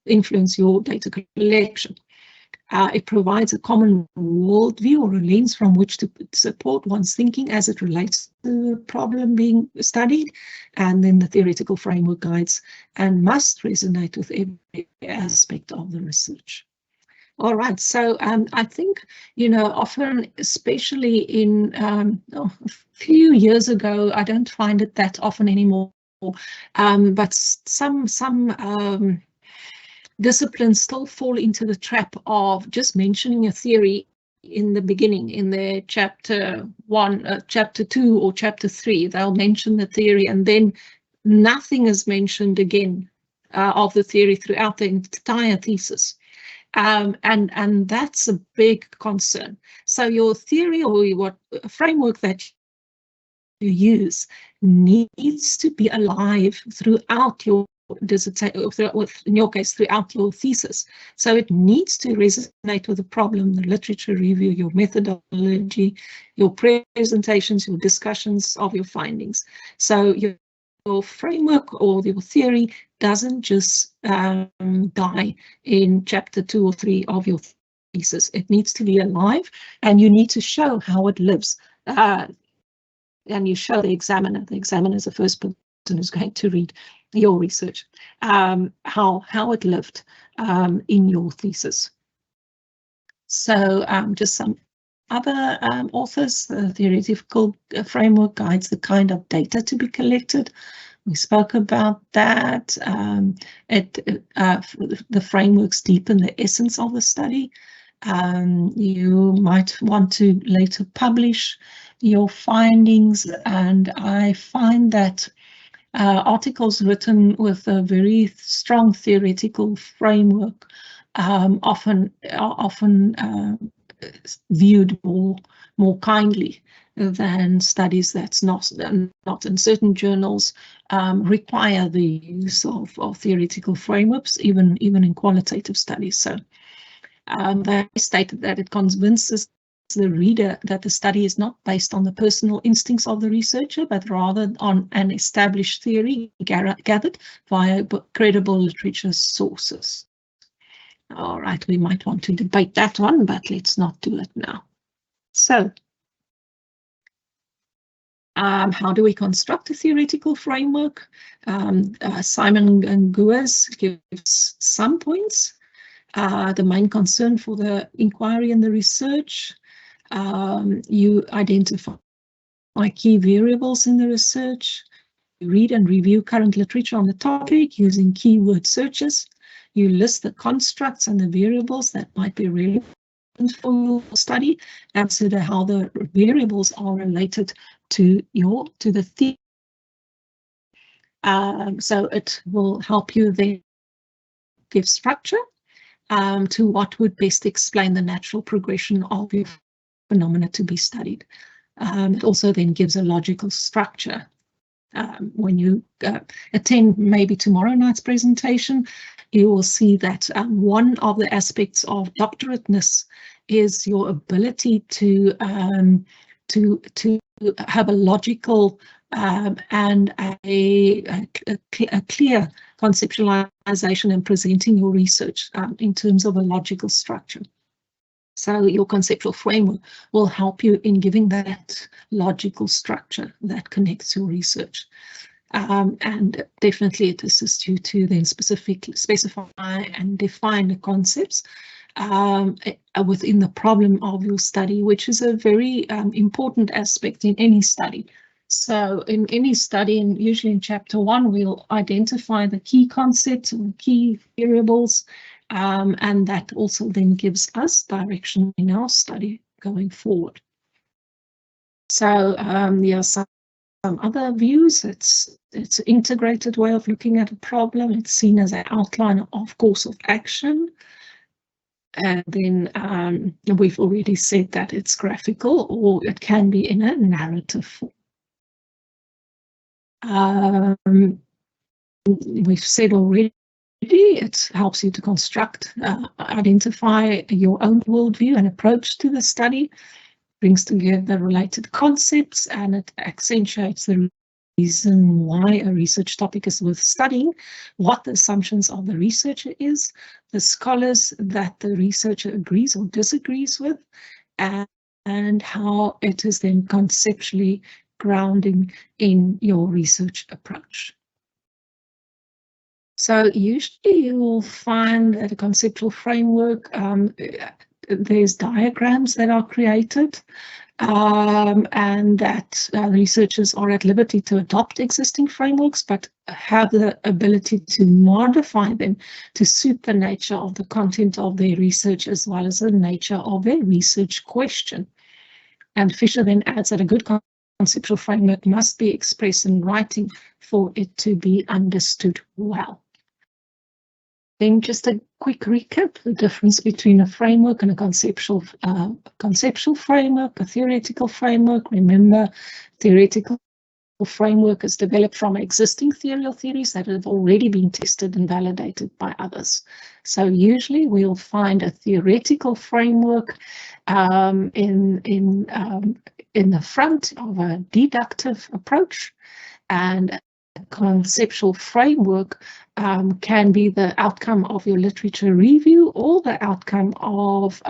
influence your data collection. It provides a common worldview or a lens from which to support one's thinking as it relates to the problem being studied, and then the theoretical framework guides and must resonate with every aspect of the research. All right, so I think, you know, often, especially in a few years ago, I don't find it that often anymore, but some disciplines still fall into the trap of just mentioning a theory in the beginning, in their chapter 1, chapter 2, or chapter 3. They'll mention the theory and then nothing is mentioned again of the theory throughout the entire thesis. And that's a big concern. So your theory or what framework that you use needs to be alive throughout your in your case, throughout your thesis. So it needs to resonate with the problem, the literature review, your methodology, your presentations, your discussions of your findings. So your framework or your theory doesn't just die in chapter 2 or 3 of your thesis. It needs to be alive, and you need to show how it lives. And you show the examiner. The examiner is the first person who's going to read your research, how it lived in your thesis. So just some other authors, the theoretical framework guides the kind of data to be collected. We spoke about that. The frameworks deepen the essence of the study. You might want to later publish your findings, and I find that articles written with a very strong theoretical framework often viewed more kindly than studies that's not in certain journals require the use of theoretical frameworks, even in qualitative studies. So they stated that it convinces the reader that the study is not based on the personal instincts of the researcher, but rather on an established theory gathered via credible literature sources. All right, we might want to debate that one, but let's not do it now. So, how do we construct a theoretical framework? Simon and Guers gives some points. The main concern for the inquiry and the research. You identify key variables in the research. You read and review current literature on the topic using keyword searches. You list the constructs and the variables that might be relevant for your study, and consider how the variables are related to the theme. So it will help you then give structure to what would best explain the natural progression of your phenomena to be studied. It also then gives a logical structure. When you attend maybe tomorrow night's presentation, you will see that one of the aspects of doctorateness is your ability to have a logical and a clear conceptualization and presenting your research in terms of a logical structure. So your conceptual framework will help you in giving that logical structure that connects your research. And definitely it assists you to then specifically specify and define the concepts within the problem of your study, which is a very important aspect in any study. So in any study, and usually in chapter 1, we'll identify the key concepts and key variables, and that also then gives us direction in our study going forward. So there are some other views. It's an integrated way of looking at a problem. It's seen as an outline of course of action. And then we've already said that it's graphical, or it can be in a narrative form. We've said already, it helps you to construct, identify your own worldview and approach to the study, brings together related concepts, and it accentuates the reason why a research topic is worth studying, what the assumptions of the researcher is, the scholars that the researcher agrees or disagrees with, and how it is then conceptually grounding in your research approach. So usually you will find that a conceptual framework, there's diagrams that are created, and that researchers are at liberty to adopt existing frameworks, but have the ability to modify them to suit the nature of the content of their research as well as the nature of their research question. And Fisher then adds that a good conceptual framework must be expressed in writing for it to be understood well. Then just a quick recap, the difference between a framework and a conceptual framework, a theoretical framework. Remember, theoretical framework is developed from existing theory or theories that have already been tested and validated by others. So usually we'll find a theoretical framework in the front of a deductive approach, and a conceptual framework can be the outcome of your literature review or the outcome of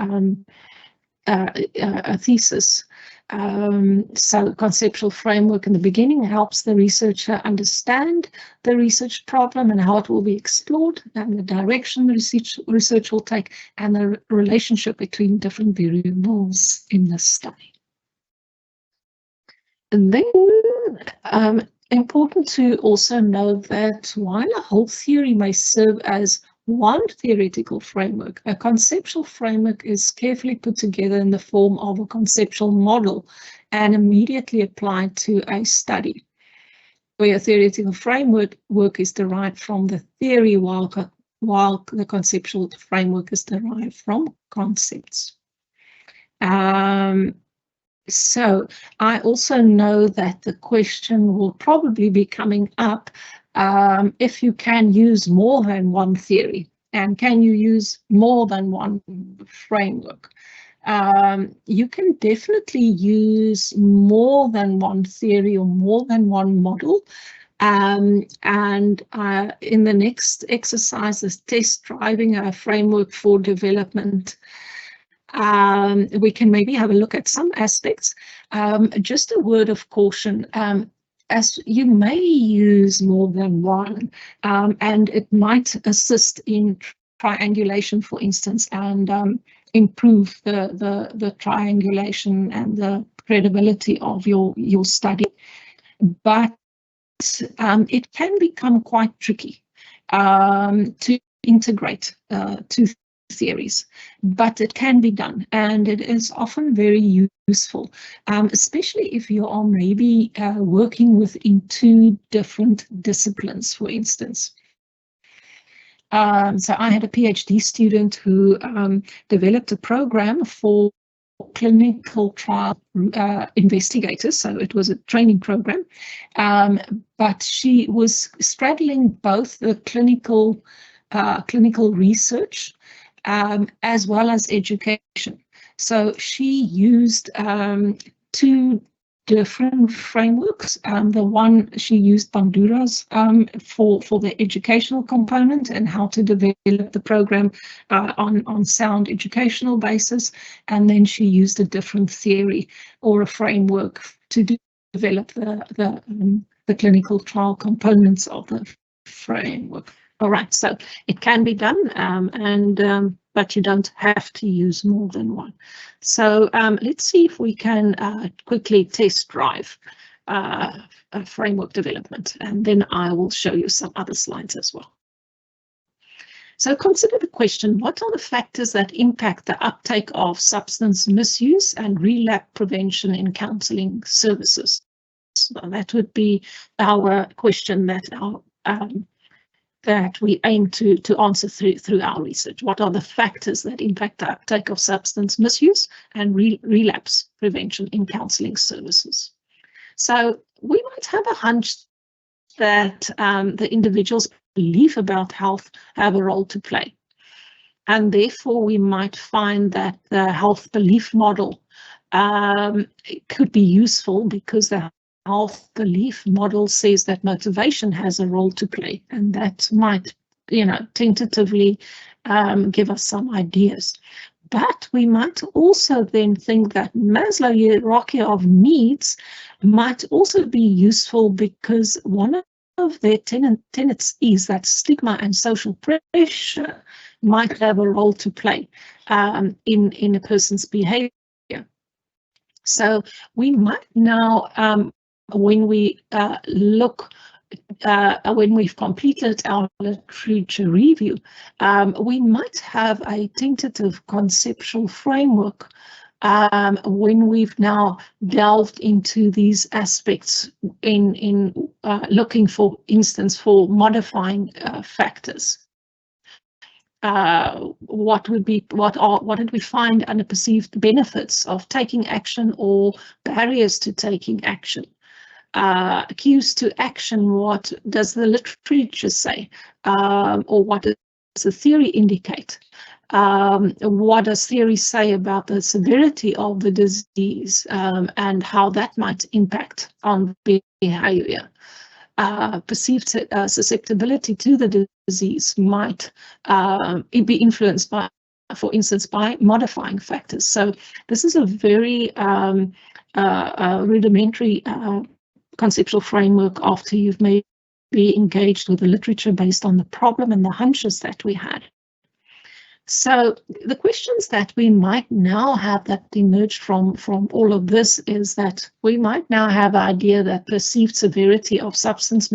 a thesis. So conceptual framework in the beginning helps the researcher understand the research problem and how it will be explored, and the direction the research will take, and the relationship between different variables in the study. And then important to also know that while a whole theory may serve as one theoretical framework, a conceptual framework is carefully put together in the form of a conceptual model and immediately applied to a study, where a theoretical framework is derived from the theory, while the conceptual framework is derived from concepts. So I also know that the question will probably be coming up if you can use more than one theory, and can you use more than one framework? You can definitely use more than one theory or more than one model. And in the next exercise is test driving a framework for development. We can maybe have a look at some aspects. Just a word of caution, as you may use more than one, and it might assist in triangulation, for instance, and improve the triangulation and the credibility of your study. But it can become quite tricky to integrate two theories, but it can be done, and it is often very useful, especially if you are maybe working within two different disciplines, for instance. So I had a PhD student who developed a program for clinical trial investigators, so it was a training program, but she was straddling both the clinical research as well as education. So she used two different frameworks. The one, she used Bandura's for the educational component and how to develop the program on sound educational basis, and then she used a different theory or a framework to develop the clinical trial components of the framework. All right, so it can be done, but you don't have to use more than one. So let's see if we can quickly test drive a framework development, and then I will show you some other slides as well. So consider the question, what are the factors that impact the uptake of substance misuse and relapse prevention in counseling services? So that would be our question that we aim to answer through our research. What are the factors that impact the uptake of substance misuse and relapse prevention in counseling services? So we might have a hunch that the individual's belief about health have a role to play. And therefore, we might find that the health belief model could be useful, because the health belief model says that motivation has a role to play, and that might, tentatively give us some ideas. But we might also then think that Maslow hierarchy of needs might also be useful, because one of their tenets is that stigma and social pressure might have a role to play in a person's behavior. So we might now, when we when we've completed our literature review, we might have a tentative conceptual framework when we've now delved into these aspects in looking, for instance, for modifying factors. What did we find under perceived benefits of taking action or barriers to taking action? Cues to action, what does the literature say? Or what does the theory indicate? What does theory say about the severity of the disease, and how that might impact on behavior? Perceived susceptibility to the disease might be influenced by, for instance, by modifying factors. So this is a very rudimentary conceptual framework after you've maybe engaged with the literature based on the problem and the hunches that we had. So the questions that we might now have that emerged from all of this is that we might now have an idea that perceived severity of substance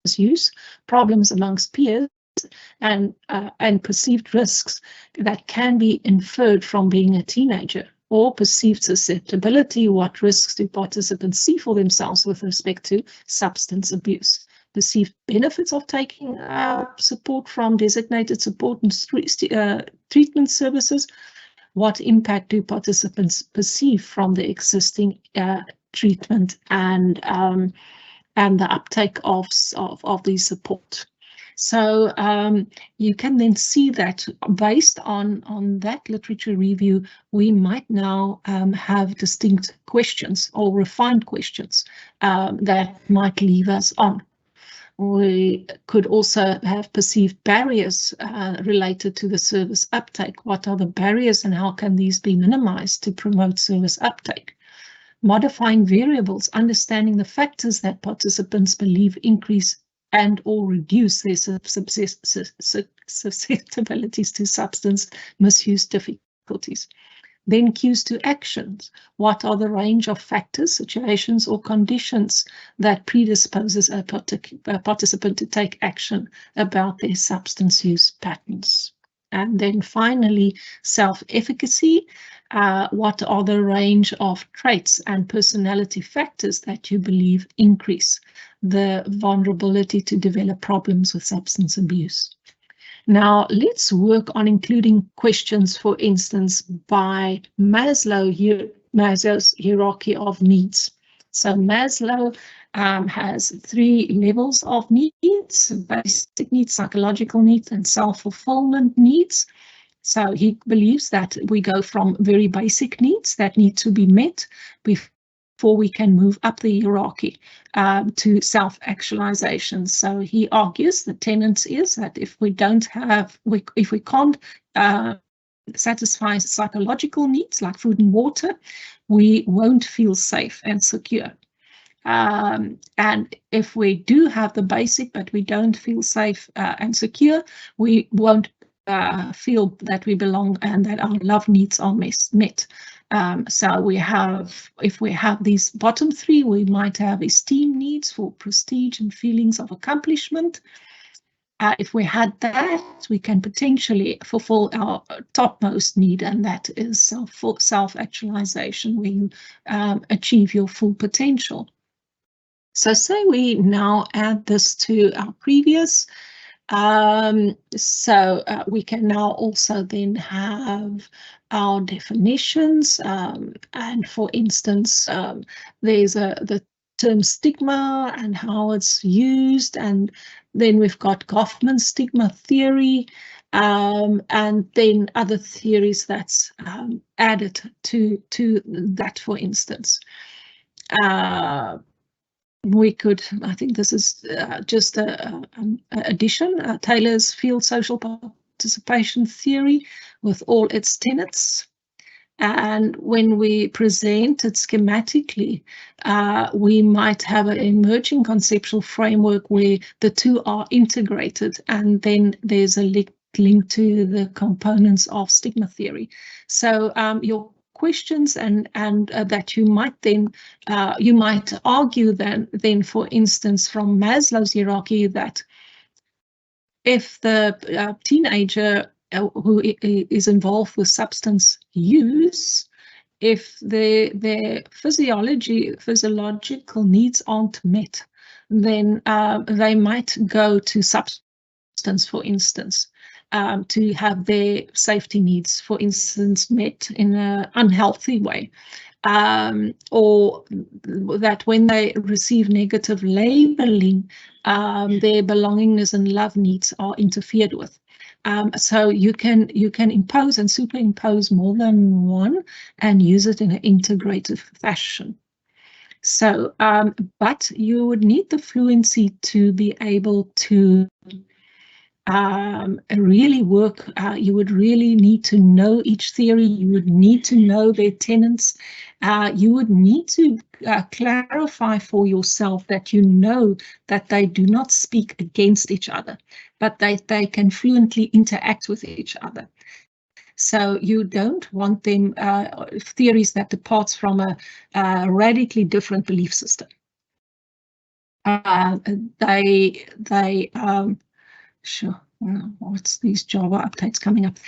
misuse, problems amongst peers, and perceived risks that can be inferred from being a teenager, or perceived susceptibility, what risks do participants see for themselves with respect to substance abuse. Perceived benefits of taking support from designated support and treatment services. What impact do participants perceive from the existing treatment and the uptake of these support? So you can then see that based on that literature review, we might now have distinct questions or refined questions that might leave us on. We could also have perceived barriers related to the service uptake. What are the barriers and how can these be minimized to promote service uptake? Modifying variables, understanding the factors that participants believe increase and or reduce their susceptibilities to substance misuse difficulties. Then cues to actions. What are the range of factors, situations, or conditions that predisposes a participant to take action about their substance use patterns? And then finally, self-efficacy. What are the range of traits and personality factors that you believe increase the vulnerability to develop problems with substance abuse? Now, let's work on including questions, for instance, by Maslow's hierarchy of needs. So Maslow has 3 levels of needs: basic needs, psychological needs, and self-fulfillment needs. So he believes that we go from very basic needs that need to be met before we can move up the hierarchy to self-actualization. So he argues the tenet is that if we can't satisfy psychological needs like food and water, we won't feel safe and secure. And if we do have the basic, but we don't feel safe and secure, we won't feel that we belong and that our love needs are met. So if we have these bottom 3, we might have esteem needs for prestige and feelings of accomplishment. If we had that, we can potentially fulfill our topmost need, and that is self-actualization, where you achieve your full potential. So say we now add this to our previous. We can now also then have our definitions, and for instance, there's the term stigma and how it's used, and then we've got Goffman's stigma theory, and then other theories that's added to that, for instance. We could, I think this is just an addition, Taylor's field social participation theory with all its tenets. And when we present it schematically, we might have an emerging conceptual framework where the two are integrated, and then there's a link to the components of stigma theory. So your questions and that you might then you might argue then for instance from Maslow's hierarchy that if the teenager who is involved with substance use, if their physiological needs aren't met, then they might go to substance, for instance, to have their safety needs, for instance, met in an unhealthy way. or that when they receive negative labeling, their belongingness and love needs are interfered with. So you can impose and superimpose more than one and use it in an integrative fashion. So, but you would need the fluency to be able to really work. You would really need to know each theory. You would need to know their tenets. You would need to clarify for yourself that you know that they do not speak against each other, but they can fluently interact with each other. So you don't want them theories that departs from a radically different belief system. Sure. What's these Java updates coming up?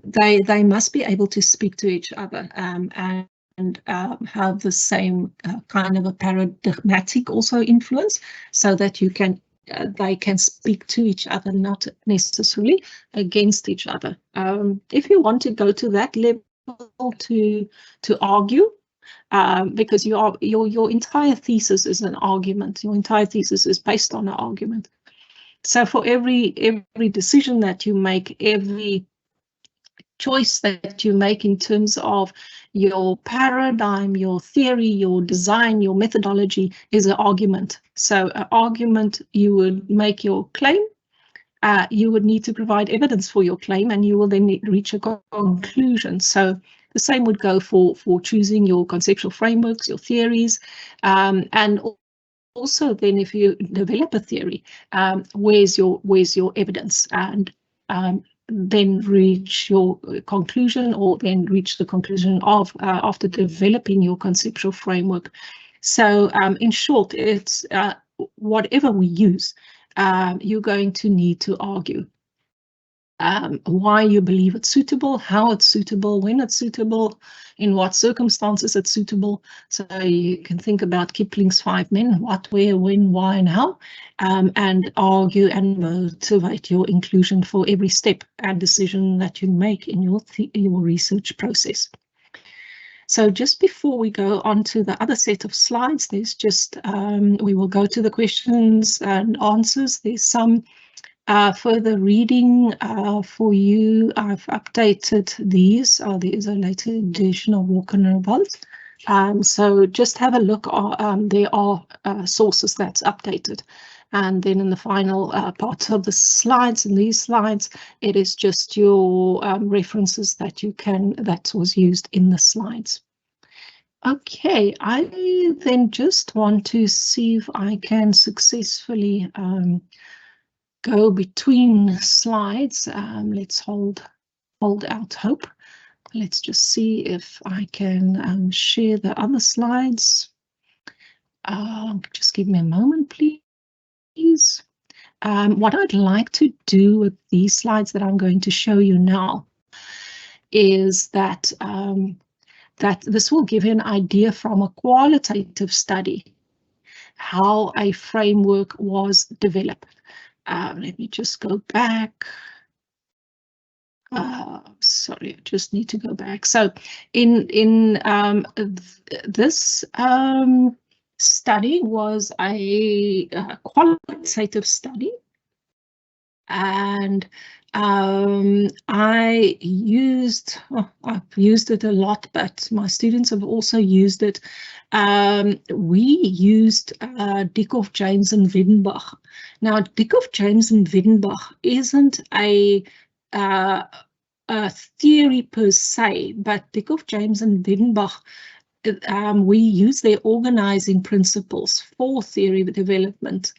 They must be able to speak to each other and have the same kind of a paradigmatic also influence, so that you can they can speak to each other, not necessarily against each other. If you want to go to that level to argue, because your entire thesis is an argument. Your entire thesis is based on an argument. So for every decision that you make, every choice that you make in terms of your paradigm, your theory, your design, your methodology is an argument. So an argument, you would make your claim, you would need to provide evidence for your claim, and you will then reach a conclusion. So the same would go for choosing your conceptual frameworks, your theories, and also then if you develop a theory, where's your evidence, and then reach your conclusion, or then reach the conclusion of after developing your conceptual framework. So in short, it's whatever we use, you're going to need to argue why you believe it's suitable, how it's suitable, when it's suitable, in what circumstances it's suitable. So you can think about Kipling's 5 Men, what, where, when, why, and how, and argue and motivate your inclusion for every step and decision that you make in your research process. So just before we go on to the other set of slides, there's just, we will go to the questions and answers. There's some further reading for you. I've updated these. There is a later edition of Walker and Revolt. So just have a look. There are sources that's updated. And then in the final part of the slides, in these slides, it is just your references that you can, that was used in the slides. Okay, I then just want to see if I can successfully go between slides. Let's hold out hope. Let's just see if I can share the other slides. Just give me a moment, please. What I'd like to do with these slides that I'm going to show you now is that that this will give you an idea from a qualitative study how a framework was developed. Let me just go back. Sorry, I just need to go back. So in this study was a qualitative study, and I've used it a lot, but my students have also used it. We used Dickoff, James, and Wiedenbach. Now, Dickoff, James, and Wiedenbach isn't a theory per se, but Dickoff, James, and Wiedenbach, we use their organizing principles for theory development,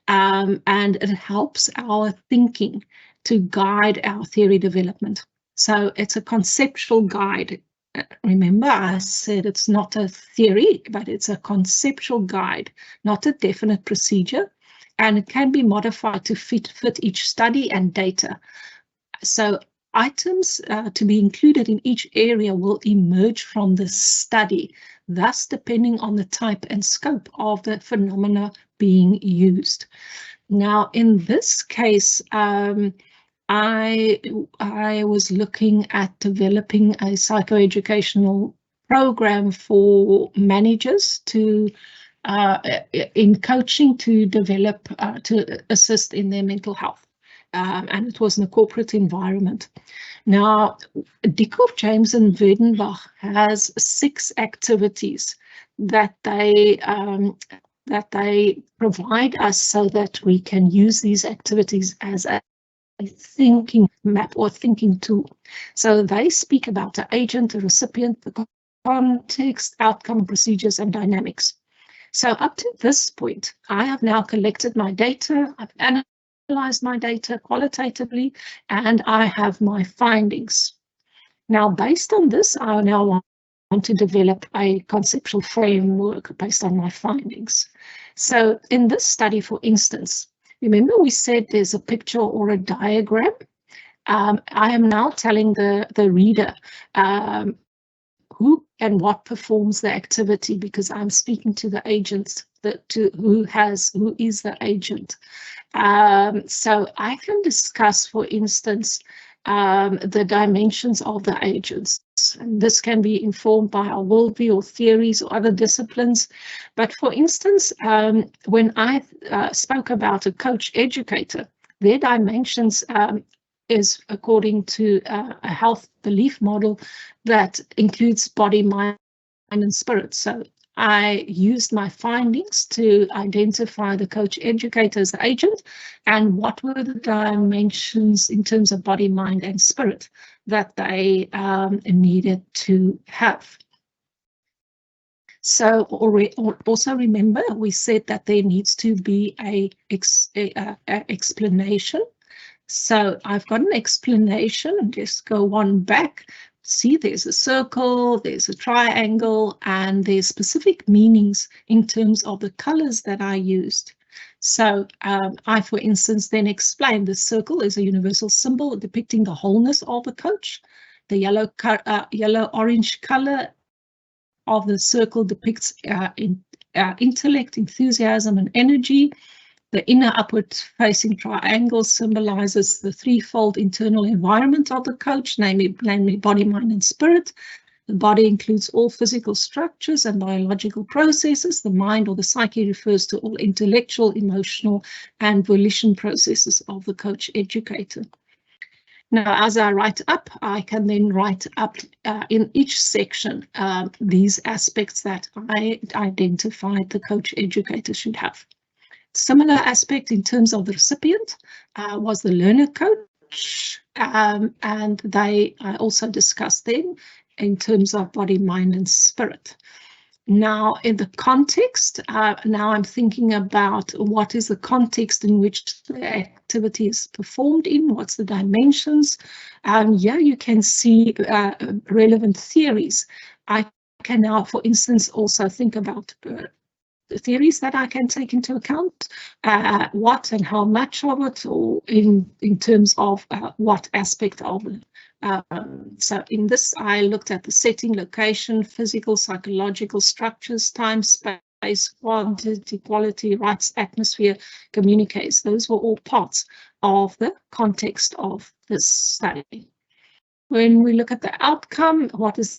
and it helps our thinking to guide our theory development. So it's a conceptual guide. Remember, I said it's not a theory, but it's a conceptual guide, not a definite procedure, and it can be modified to fit each study and data. So items to be included in each area will emerge from the study, thus depending on the type and scope of the phenomena being used. Now, in this case, I was looking at developing a psychoeducational program for managers to in coaching to develop, to assist in their mental health. And it was in a corporate environment. Now, Dickhoff, James and Verdenbach has 6 activities that they provide us so that we can use these activities as a thinking map or thinking tool. So they speak about the agent, the recipient, the context, outcome, procedures, and dynamics. So up to this point, I have now collected my data, I've analyzed my data qualitatively, and I have my findings. Now, based on this, I now want to develop a conceptual framework based on my findings. So in this study, for instance, remember we said there's a picture or a diagram. I am now telling the reader who and what performs the activity, because I'm speaking to the agents, who is the agent. So I can discuss, for instance, the dimensions of the agents. And this can be informed by our worldview or theories or other disciplines. But for instance, when I spoke about a coach educator, their dimensions is according to a health belief model that includes body, mind, and spirit. So I used my findings to identify the coach educator as the agent and what were the dimensions in terms of body, mind, and spirit that they needed to have. So also remember, we said that there needs to be a explanation. So I've got an explanation, and just go one back. See, there's a circle, there's a triangle, and there's specific meanings in terms of the colors that I used. So I, for instance, then explained the circle is a universal symbol depicting the wholeness of a coach. The yellow-orange color of the circle depicts intellect, enthusiasm, and energy. The inner upward-facing triangle symbolizes the threefold internal environment of the coach, namely body, mind, and spirit. The body includes all physical structures and biological processes. The mind or the psyche refers to all intellectual, emotional, and volition processes of the coach educator. Now, as I write up, I can then write up in each section these aspects that I identified the coach educator should have. Similar aspect in terms of the recipient was the learner coach, and I also discussed them in terms of body, mind, and spirit. Now, in the context, now I'm thinking about what is the context in which the activity is performed in, what's the dimensions. Yeah, you can see relevant theories. I can now, for instance, also think about theories that I can take into account, what and how much of it, or in terms of what aspect of it. So in this, I looked at the setting, location, physical, psychological structures, time, space, quantity, quality, rights, atmosphere, communicates. Those were all parts of the context of this study. When we look at the outcome, what is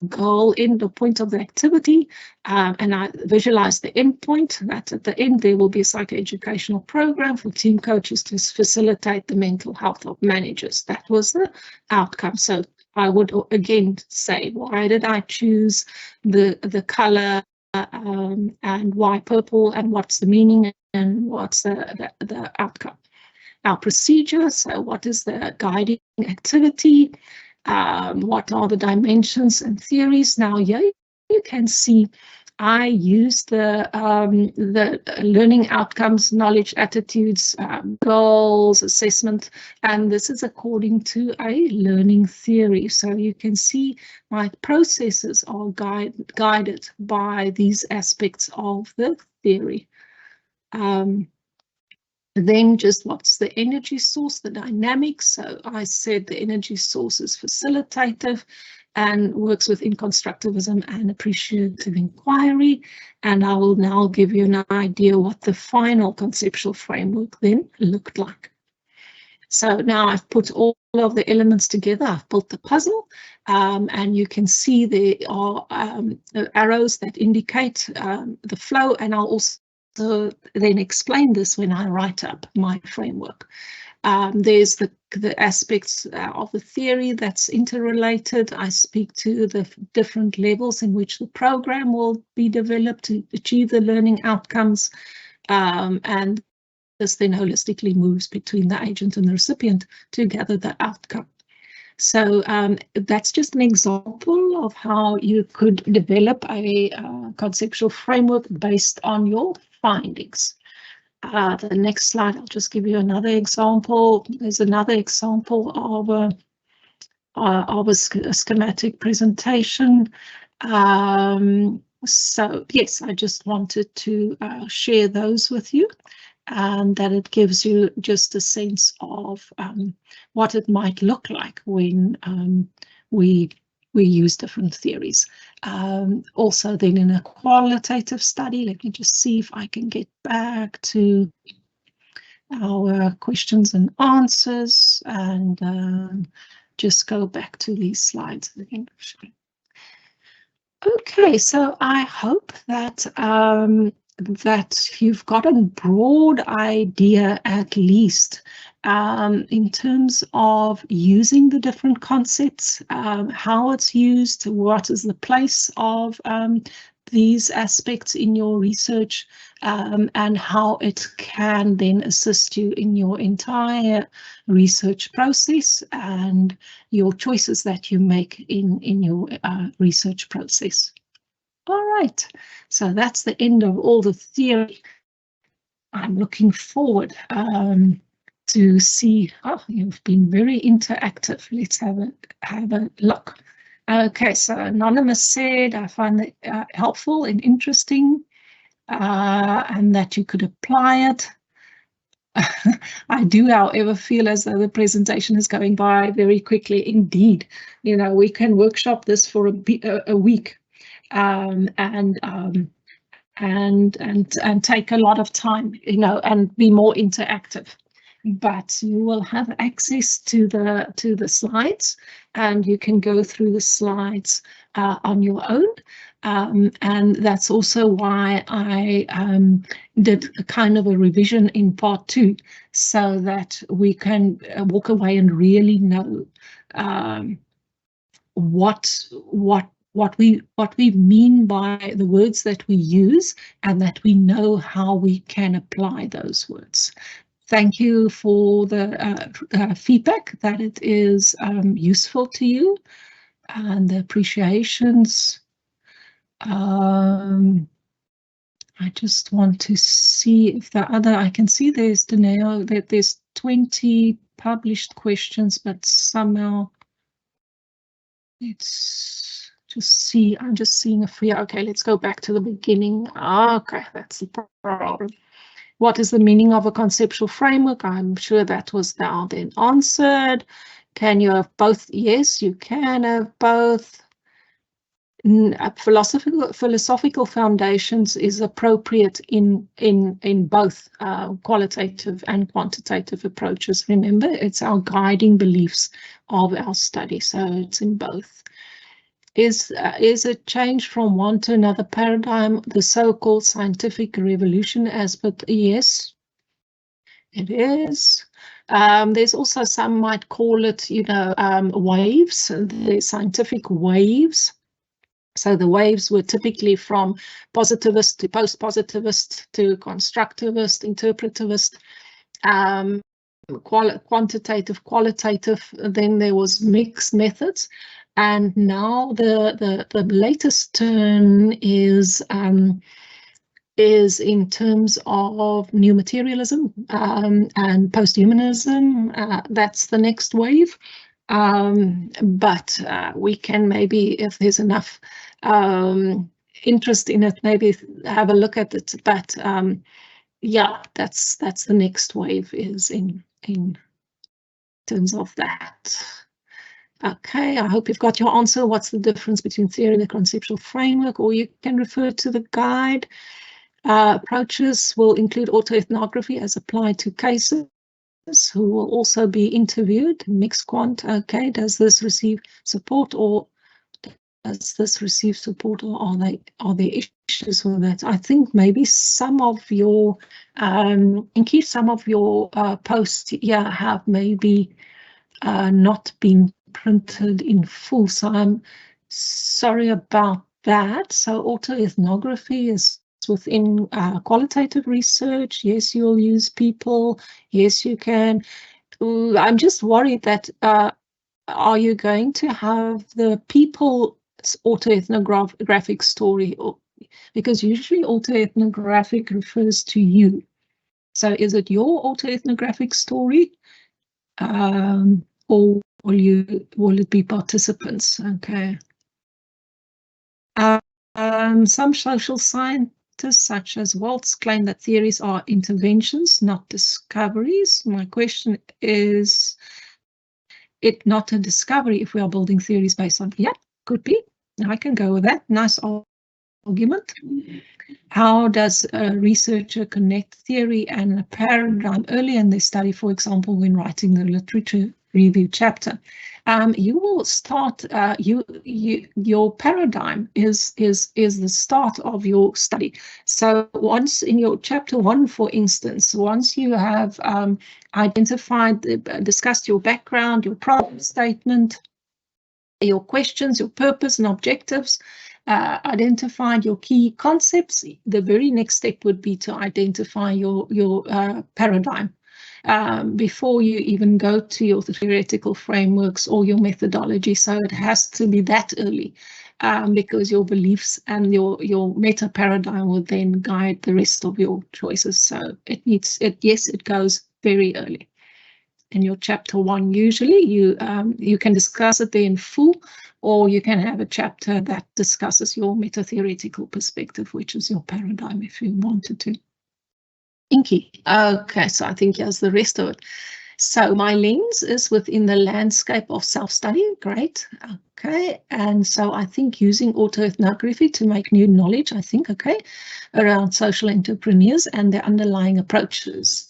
goal, end or point of the activity, and I visualize the end point, that at the end there will be a psychoeducational program for team coaches to facilitate the mental health of managers. That was the outcome. So I would again say, why did I choose the color and why purple, and what's the meaning and what's the outcome. Our procedure, so what is the guiding activity? What are the dimensions and theories? Now, yeah, you can see I use the learning outcomes, knowledge, attitudes, goals, assessment, and this is according to a learning theory. So you can see my processes are guided by these aspects of the theory. Then just what's the energy source, the dynamics. So I said the energy source is facilitative and works within constructivism and appreciative inquiry. And I will now give you an idea what the final conceptual framework then looked like. So now I've put all of the elements together. I've built the puzzle, and you can see there are arrows that indicate the flow, and I'll also then explain this when I write up my framework. There's the aspects of the theory that's interrelated. I speak to the different levels in which the program will be developed to achieve the learning outcomes, and this then holistically moves between the agent and the recipient to gather the outcome. So that's just an example of how you could develop a conceptual framework based on your findings. The next slide, I'll just give you another example. There's another example of a schematic presentation. So yes, I just wanted to share those with you, and that it gives you just a sense of what it might look like when we use different theories. Also then in a qualitative study, let me just see if I can get back to our questions and answers, and just go back to these slides again. Okay, so I hope that that you've got a broad idea, at least, in terms of using the different concepts, how it's used, what is the place of these aspects in your research, and how it can then assist you in your entire research process and your choices that you make in your research process. All right, so that's the end of all the theory. I'm looking forward to see. Oh, you've been very interactive. Let's have a look. Okay, so Anonymous said, I find it helpful and interesting, and that you could apply it. I do, however, feel as though the presentation is going by very quickly indeed. You know, we can workshop this for a week. And take a lot of time, you know, and be more interactive. But you will have access to the slides, and you can go through the slides on your own. And that's also why I did a kind of a revision in part 2, so that we can walk away and really know what we mean by the words that we use, and that we know how we can apply those words. Thank you for the feedback, that it is useful to you, and the appreciations. I just want to see if the other, I can see there's Daneo, that there's 20 published questions, but somehow it's just see, I'm just seeing a free, okay, let's go back to the beginning. Okay, that's the problem. What is the meaning of a conceptual framework? I'm sure that was now then answered. Can you have both? Yes, you can have both. Philosophical foundations is appropriate in both qualitative and quantitative approaches. Remember, it's our guiding beliefs of our study, so it's in both. Is a change from one to another paradigm the so-called scientific revolution? Yes, it is. There's also, some might call it, you know, waves, the scientific waves. So the waves were typically from positivist to post-positivist to constructivist, interpretivist, quantitative, qualitative. Then there was mixed methods. And now the latest turn is in terms of new materialism and post-humanism. That's the next wave. But we can maybe, if there's enough interest in it, maybe have a look at it. But yeah, that's the next wave, is in terms of that. Okay, I hope you've got your answer. What's the difference between theory and the conceptual framework? Or you can refer to the guide. Approaches will include autoethnography as applied to cases. who will also be interviewed. Mixed quant, okay, does this receive support or does this receive support, or are there issues with that? I think maybe some of your Inky, some of your posts have maybe not been printed in full, so I'm sorry about that. So autoethnography is within qualitative research. Yes, you'll use people. Yes, you can. I'm just worried that are you going to have the people's autoethnographic story? Because usually autoethnographic refers to you. So is it your autoethnographic story? Or will it be participants? Okay. Some social scientists, such as Waltz, claim that theories are interventions, not discoveries. My question is, it not a discovery if we are building theories based on, yeah, could be. I can go with that. Nice argument. How does a researcher connect theory and a paradigm early in their study, for example, when writing the literature review chapter? You will start, your paradigm is the start of your study. So once in your chapter 1, for instance, once you have identified, discussed your background, your problem statement, your questions, your purpose and objectives, identified your key concepts, the very next step would be to identify your paradigm before you even go to your theoretical frameworks or your methodology. So it has to be that early, because your beliefs and your meta paradigm will then guide the rest of your choices. So it goes very early. In your chapter 1, usually you can discuss it there in full, or you can have a chapter that discusses your meta-theoretical perspective, which is your paradigm, if you wanted to. Inky. Okay, so I think here's the rest of it. So my lens is within the landscape of self-study. Great. Okay. And so I think using autoethnography to make new knowledge, I think, okay, around social entrepreneurs and their underlying approaches.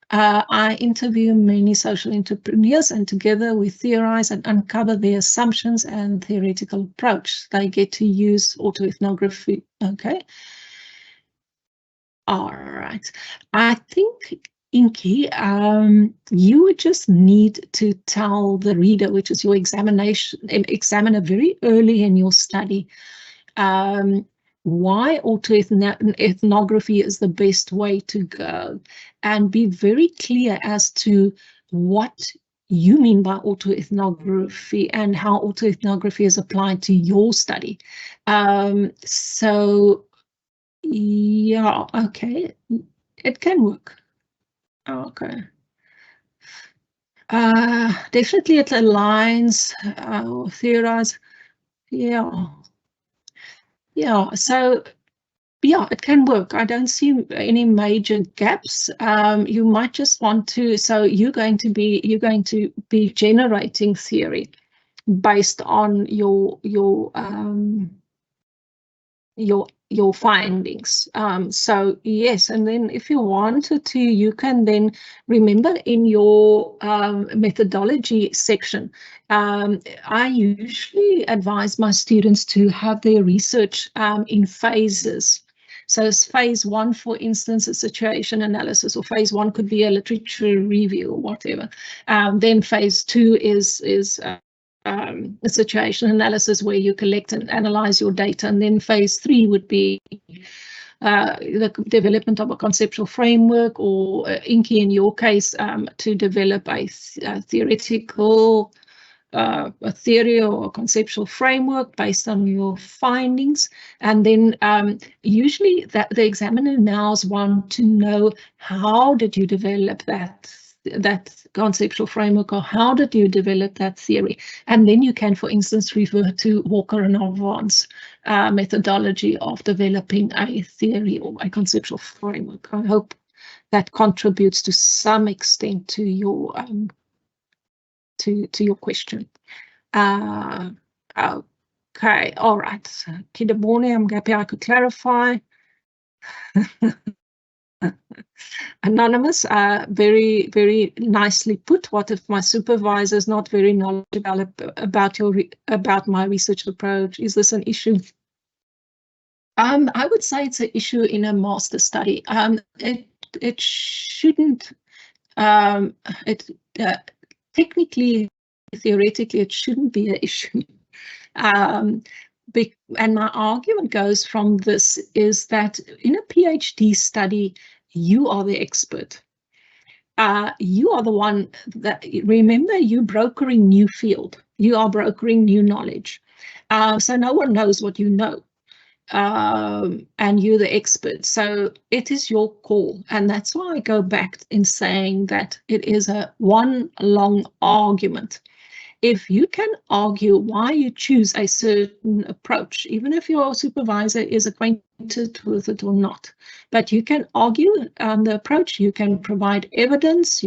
I interview many social entrepreneurs, and together we theorize and uncover their assumptions and theoretical approach. They get to use autoethnography. Okay. All right. I think, Inky, you would just need to tell the reader, which is your examiner very early in your study, why autoethnography is the best way to go, and be very clear as to what you mean by autoethnography and how autoethnography is applied to your study. So yeah, okay, it can work. Okay. Definitely it aligns or theorize. Yeah. Yeah, so yeah, it can work. I don't see any major gaps. You might just want to, so you're going to be generating theory based on your findings. So yes, and then if you wanted to, you can then remember in your methodology section, I usually advise my students to have their research in phases. So phase 1, for instance, a situation analysis, or phase 1 could be a literature review or whatever. Then phase 2 is a situation analysis where you collect and analyze your data. And then phase 3 would be the development of a conceptual framework, or Inky, in your case, to develop a theoretical a theory or a conceptual framework based on your findings. And then usually the examiner now want to know, how did you develop that conceptual framework, or how did you develop that theory? And then you can, for instance, refer to Walker and Avon's methodology of developing a theory or a conceptual framework. I hope that contributes to some extent to your to your question. Okay, all right. Kidabone, I'm happy I could clarify. Anonymous, very, very nicely put. What if my supervisor is not very knowledgeable about my research approach? Is this an issue? I would say it's an issue in a master study. It shouldn't. It technically, theoretically, it shouldn't be an issue. And my argument goes from this is that in a PhD study, you are the expert. You are the one that, remember, you're brokering new field. You are brokering new knowledge. So no one knows what you know. And you're the expert. So it is your call. And that's why I go back in saying that it is a one long argument. If you can argue why you choose a certain approach, even if your supervisor is acquainted with it or not, but you can argue the approach, you can provide evidence,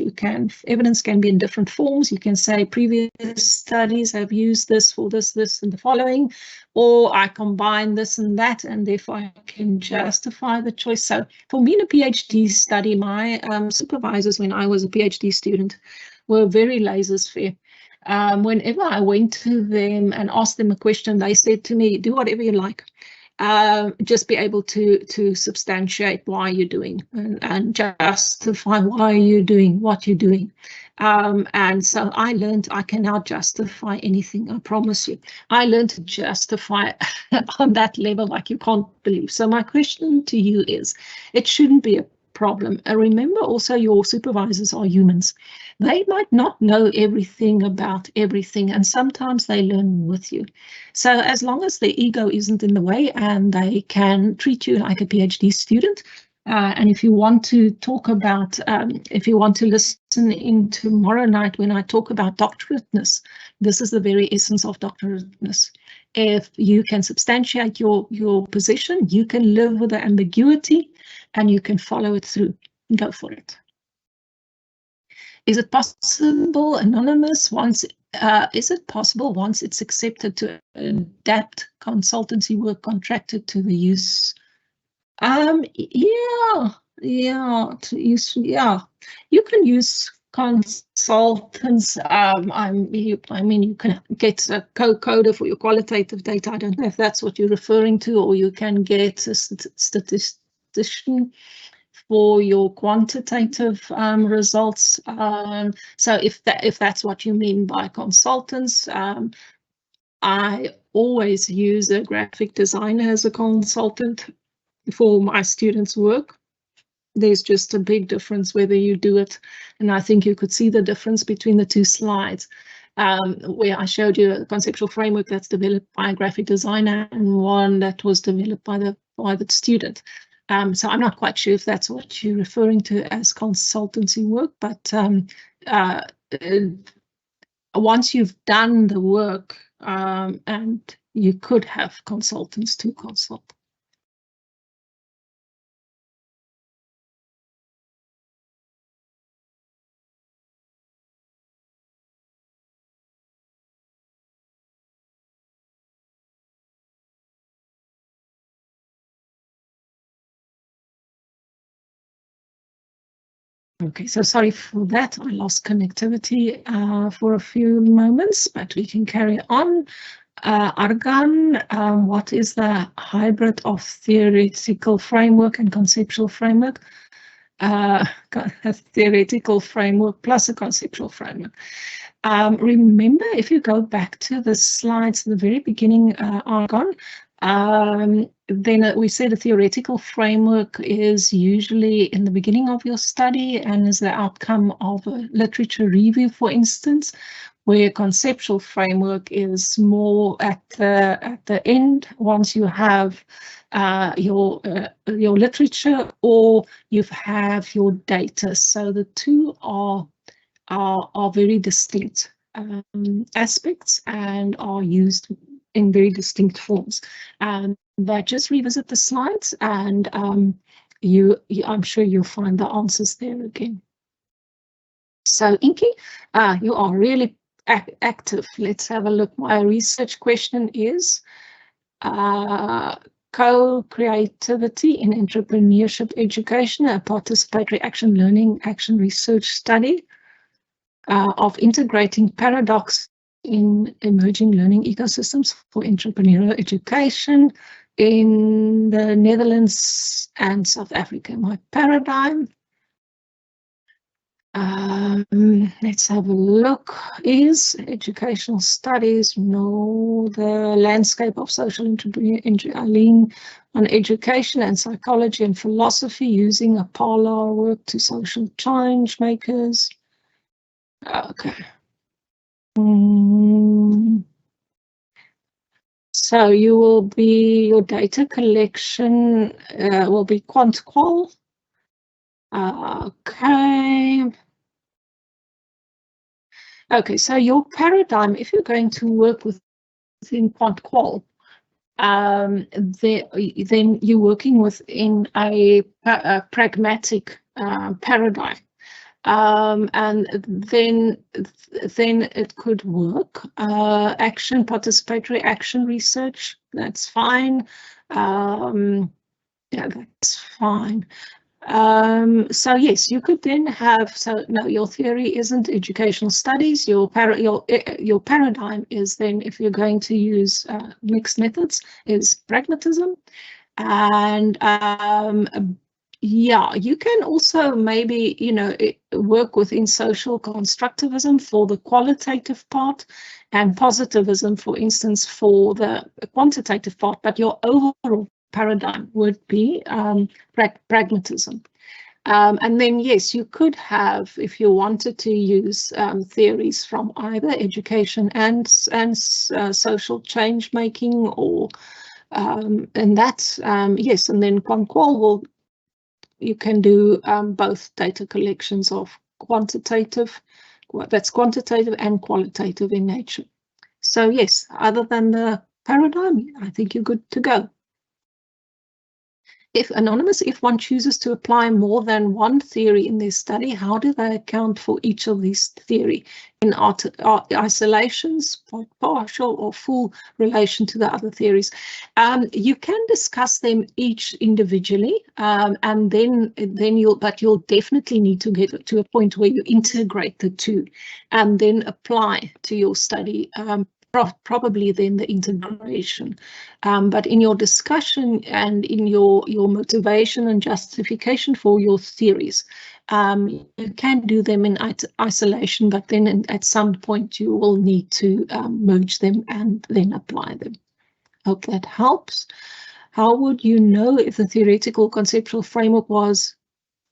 evidence can be in different forms. You can say previous studies have used this for this, and the following, or I combine this and that, and therefore I can justify the choice. So for me in a PhD study, my supervisors when I was a PhD student were very laissez-faire. Whenever I went to them and asked them a question, they said to me, do whatever you like. Just be able to substantiate why you're doing and justify why you're doing what you're doing. And so I learned I can now justify anything, I promise you. I learned to justify on that level like you can't believe. So my question to you is, it shouldn't be a problem. Remember also your supervisors are humans. They might not know everything about everything, and sometimes they learn with you. So as long as their ego isn't in the way and they can treat you like a PhD student, and if you want to talk about, if you want to listen in tomorrow night when I talk about doctorateness, this is the very essence of doctorateness. If you can substantiate your position, you can live with the ambiguity and you can follow it through. Go for it. Is it possible, anonymous, is it possible once it's accepted to adapt consultancy work contracted to the use? Yeah, you can use consultants. I mean, you can get a co-coder for your qualitative data. I don't know if that's what you're referring to, or you can get a statistician for your quantitative results. So if that's what you mean by consultants, I always use a graphic designer as a consultant for my students' work. There's just a big difference whether you do it, and I think you could see the difference between the two slides, where I showed you a conceptual framework that's developed by a graphic designer and one that was developed by the student. So I'm not quite sure if that's what you're referring to as consultancy work, but once you've done the work, and you could have consultants to consult. Okay, so sorry for that. I lost connectivity for a few moments, but we can carry on. Argan, what is the hybrid of theoretical framework and conceptual framework? A theoretical framework plus a conceptual framework. Remember, if you go back to the slides at the very beginning, Argon, then we said a theoretical framework is usually in the beginning of your study and is the outcome of a literature review, for instance, where conceptual framework is more at the end, once you have your literature or you have your data. So the two are very distinct aspects and are used in very distinct forms. But just revisit the slides, and I'm sure you'll find the answers there again. So Inky, you are really active. Let's have a look. My research question is, co-creativity in entrepreneurship education, a participatory action learning, action research study of integrating paradox in emerging learning ecosystems for entrepreneurial education in the Netherlands and South Africa. My paradigm. Let's have a look. Is educational studies, no, the landscape of social entrepreneurship on education and psychology and philosophy using a parallel work to social change makers. Okay. So you will be, your data collection will be quant-qual. Okay. Okay, so your paradigm, if you're going to work within quant-qual, then you're working within a pragmatic paradigm. And then it could work. Action, participatory action research, that's fine. Yeah, that's fine. So yes, you could then have, so no, your theory isn't educational studies. Your paradigm is then, if you're going to use mixed methods, is pragmatism. And yeah, you can also maybe, you know, work within social constructivism for the qualitative part and positivism, for instance, for the quantitative part, but your overall paradigm would be pragmatism. And then, yes, you could have, if you wanted to use theories from either education and social change making, or and that's yes, and then qual you can do both data collections of quantitative, that's quantitative and qualitative in nature. So yes, other than the paradigm, I think you're good to go. If anonymous, if one chooses to apply more than one theory in their study, how do they account for each of these theory in isolations, partial or full relation to the other theories? You can discuss them each individually, and then you'll definitely need to get to a point where you integrate the two and then apply to your study. Probably then the integration, but in your discussion and in your motivation and justification for your theories, you can do them in isolation, but then at some point you will need to merge them and then apply them. Hope that helps. How would you know if the theoretical conceptual framework was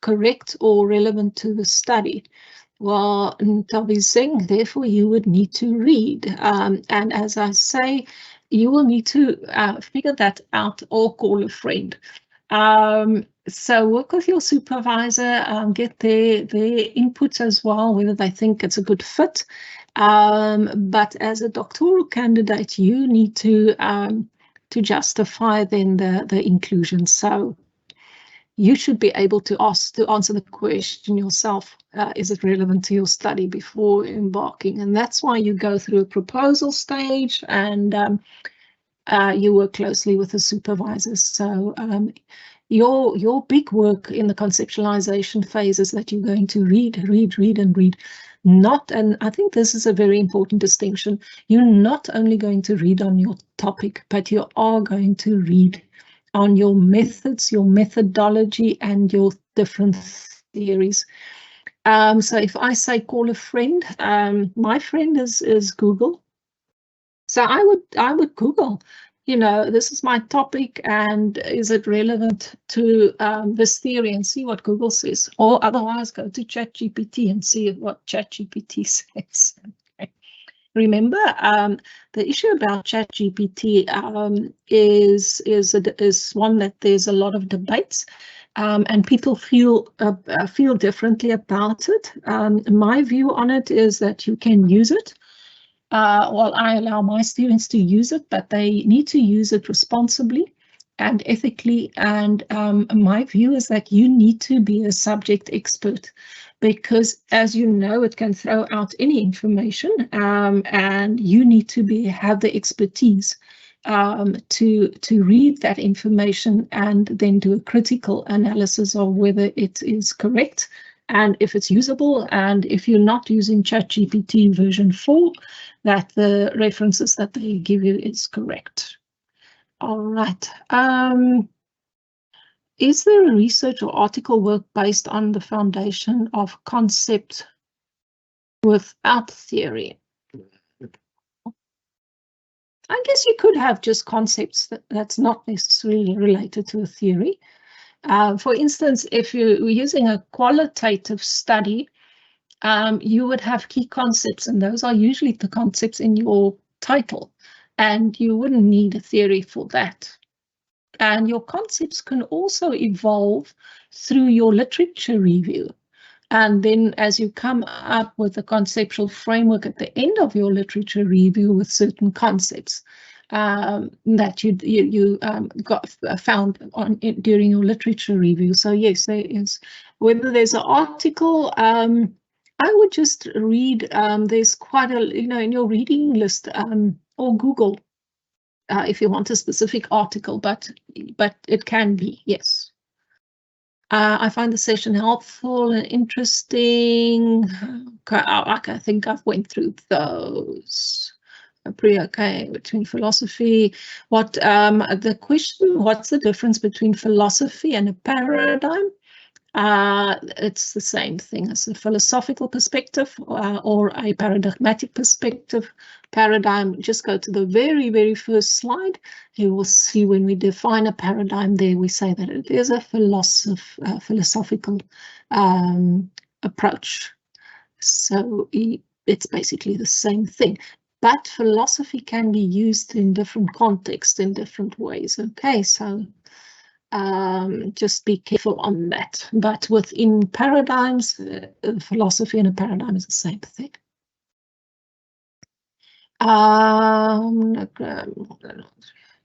correct or relevant to the study? Well, Singh, therefore you would need to read. And as I say, you will need to figure that out or call a friend. So work with your supervisor, get their input as well, whether they think it's a good fit. But as a doctoral candidate, you need to justify then the inclusion. So you should be able to answer the question yourself, is it relevant to your study, before embarking. And that's why you go through a proposal stage, and you work closely with the supervisors. So your big work in the conceptualization phase is that you're going to read and read. And I think this is a very important distinction. You're not only going to read on your topic, but you are going to read on your methods, your methodology, and your different theories. So if I say call a friend, my friend is Google. So I would Google, you know, this is my topic, and is it relevant to this theory, and see what Google says. Or otherwise go to ChatGPT and see what ChatGPT says. Remember, the issue about ChatGPT is one that there's a lot of debates, and people feel differently about it. My view on it is that you can use it. Well, I allow my students to use it, but they need to use it responsibly and ethically. And my view is that you need to be a subject expert, because, as you know, it can throw out any information, and you need to have the expertise to read that information and then do a critical analysis of whether it is correct and if it's usable, and if you're not using ChatGPT version 4, that the references that they give you is correct. All right. Is there a research or article work based on the foundation of concept without theory? I guess you could have just concepts that's not necessarily related to a theory. For instance, if you're using a qualitative study, you would have key concepts, and those are usually the concepts in your title, and you wouldn't need a theory for that. And your concepts can also evolve through your literature review. And then as you come up with a conceptual framework at the end of your literature review with certain concepts that you got found during your literature review. So yes, there is. Whether there's an article, I would just read. There's quite a, in your reading list, or Google if you want a specific article, but it can be, yes. I find the session helpful and interesting. I think I've went through those. Okay, between philosophy. The question, what's the difference between philosophy and a paradigm? It's the same thing as a philosophical perspective or a paradigmatic perspective. Paradigm, just go to the very, very first slide. You will see when we define a paradigm there, we say that it is a philosophical approach. So it's basically the same thing. But philosophy can be used in different contexts, in different ways. Okay, so just be careful on that. But within paradigms, philosophy and a paradigm is the same thing.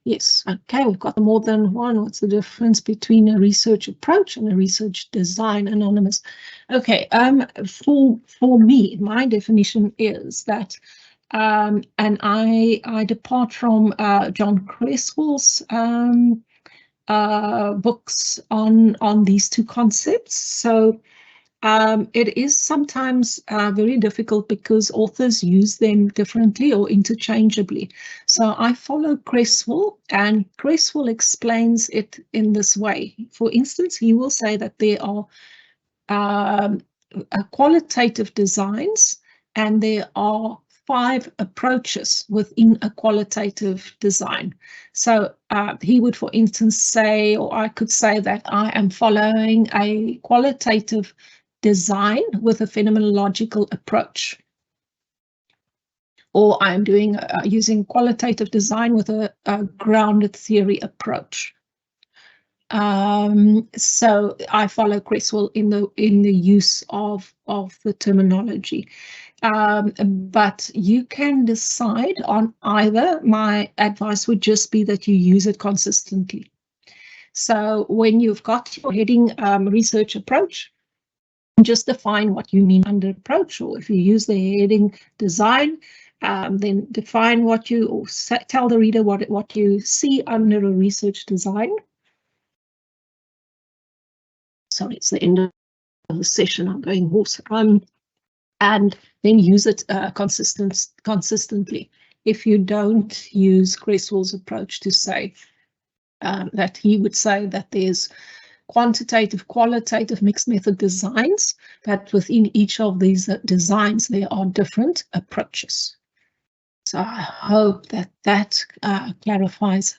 Yes, okay, we've got more than one. What's the difference between a research approach and a research design? Anonymous. Okay, for me, my definition is that, and I depart from John Cresswell's books on these two concepts. So it is sometimes very difficult because authors use them differently or interchangeably. So I follow Cresswell, and Cresswell explains it in this way. For instance, he will say that there are qualitative designs, and there are 5 approaches within a qualitative design. So he would, for instance, say, or I could say that I am following a qualitative design with a phenomenological approach, or I'm doing using qualitative design with a grounded theory approach. So I follow Cresswell in the use of the terminology. But you can decide on either. My advice would just be that you use it consistently. So when you've got your heading research approach, just define what you mean under approach, or if you use the heading design, then define what you, or tell the reader what you see under a research design. Sorry, it's the end of the session. I'm going hoarse. And then use it consistently. If you don't use Cresswell's approach to say that he would say that there's quantitative, qualitative, mixed method designs, but within each of these designs, there are different approaches. So I hope that clarifies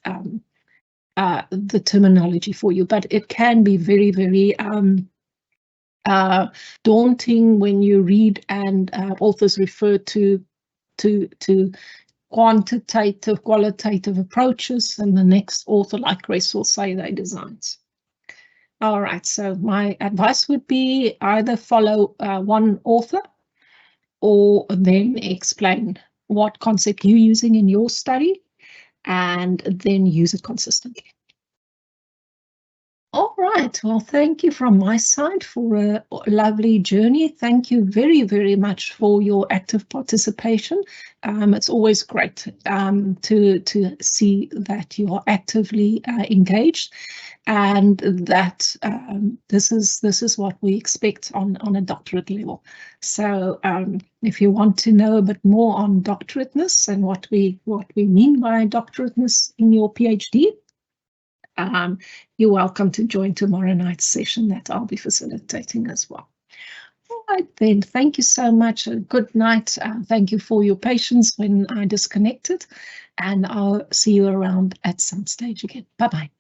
the terminology for you, but it can be very, very daunting when you read and authors refer to quantitative, qualitative approaches, and the next author, like Grace, will say they designs. All right, so my advice would be either follow one author, or then explain what concept you're using in your study, and then use it consistently. All right. Well, thank you from my side for a lovely journey. Thank you very, very much for your active participation. It's always great to see that you are actively engaged, and that this is what we expect on a doctorate level. So if you want to know a bit more on doctorateness and what we mean by doctorateness in your PhD, you're welcome to join tomorrow night's session that I'll be facilitating as well. All right then, thank you so much. Good night. Thank you for your patience when I disconnected, and I'll see you around at some stage again. Bye-bye.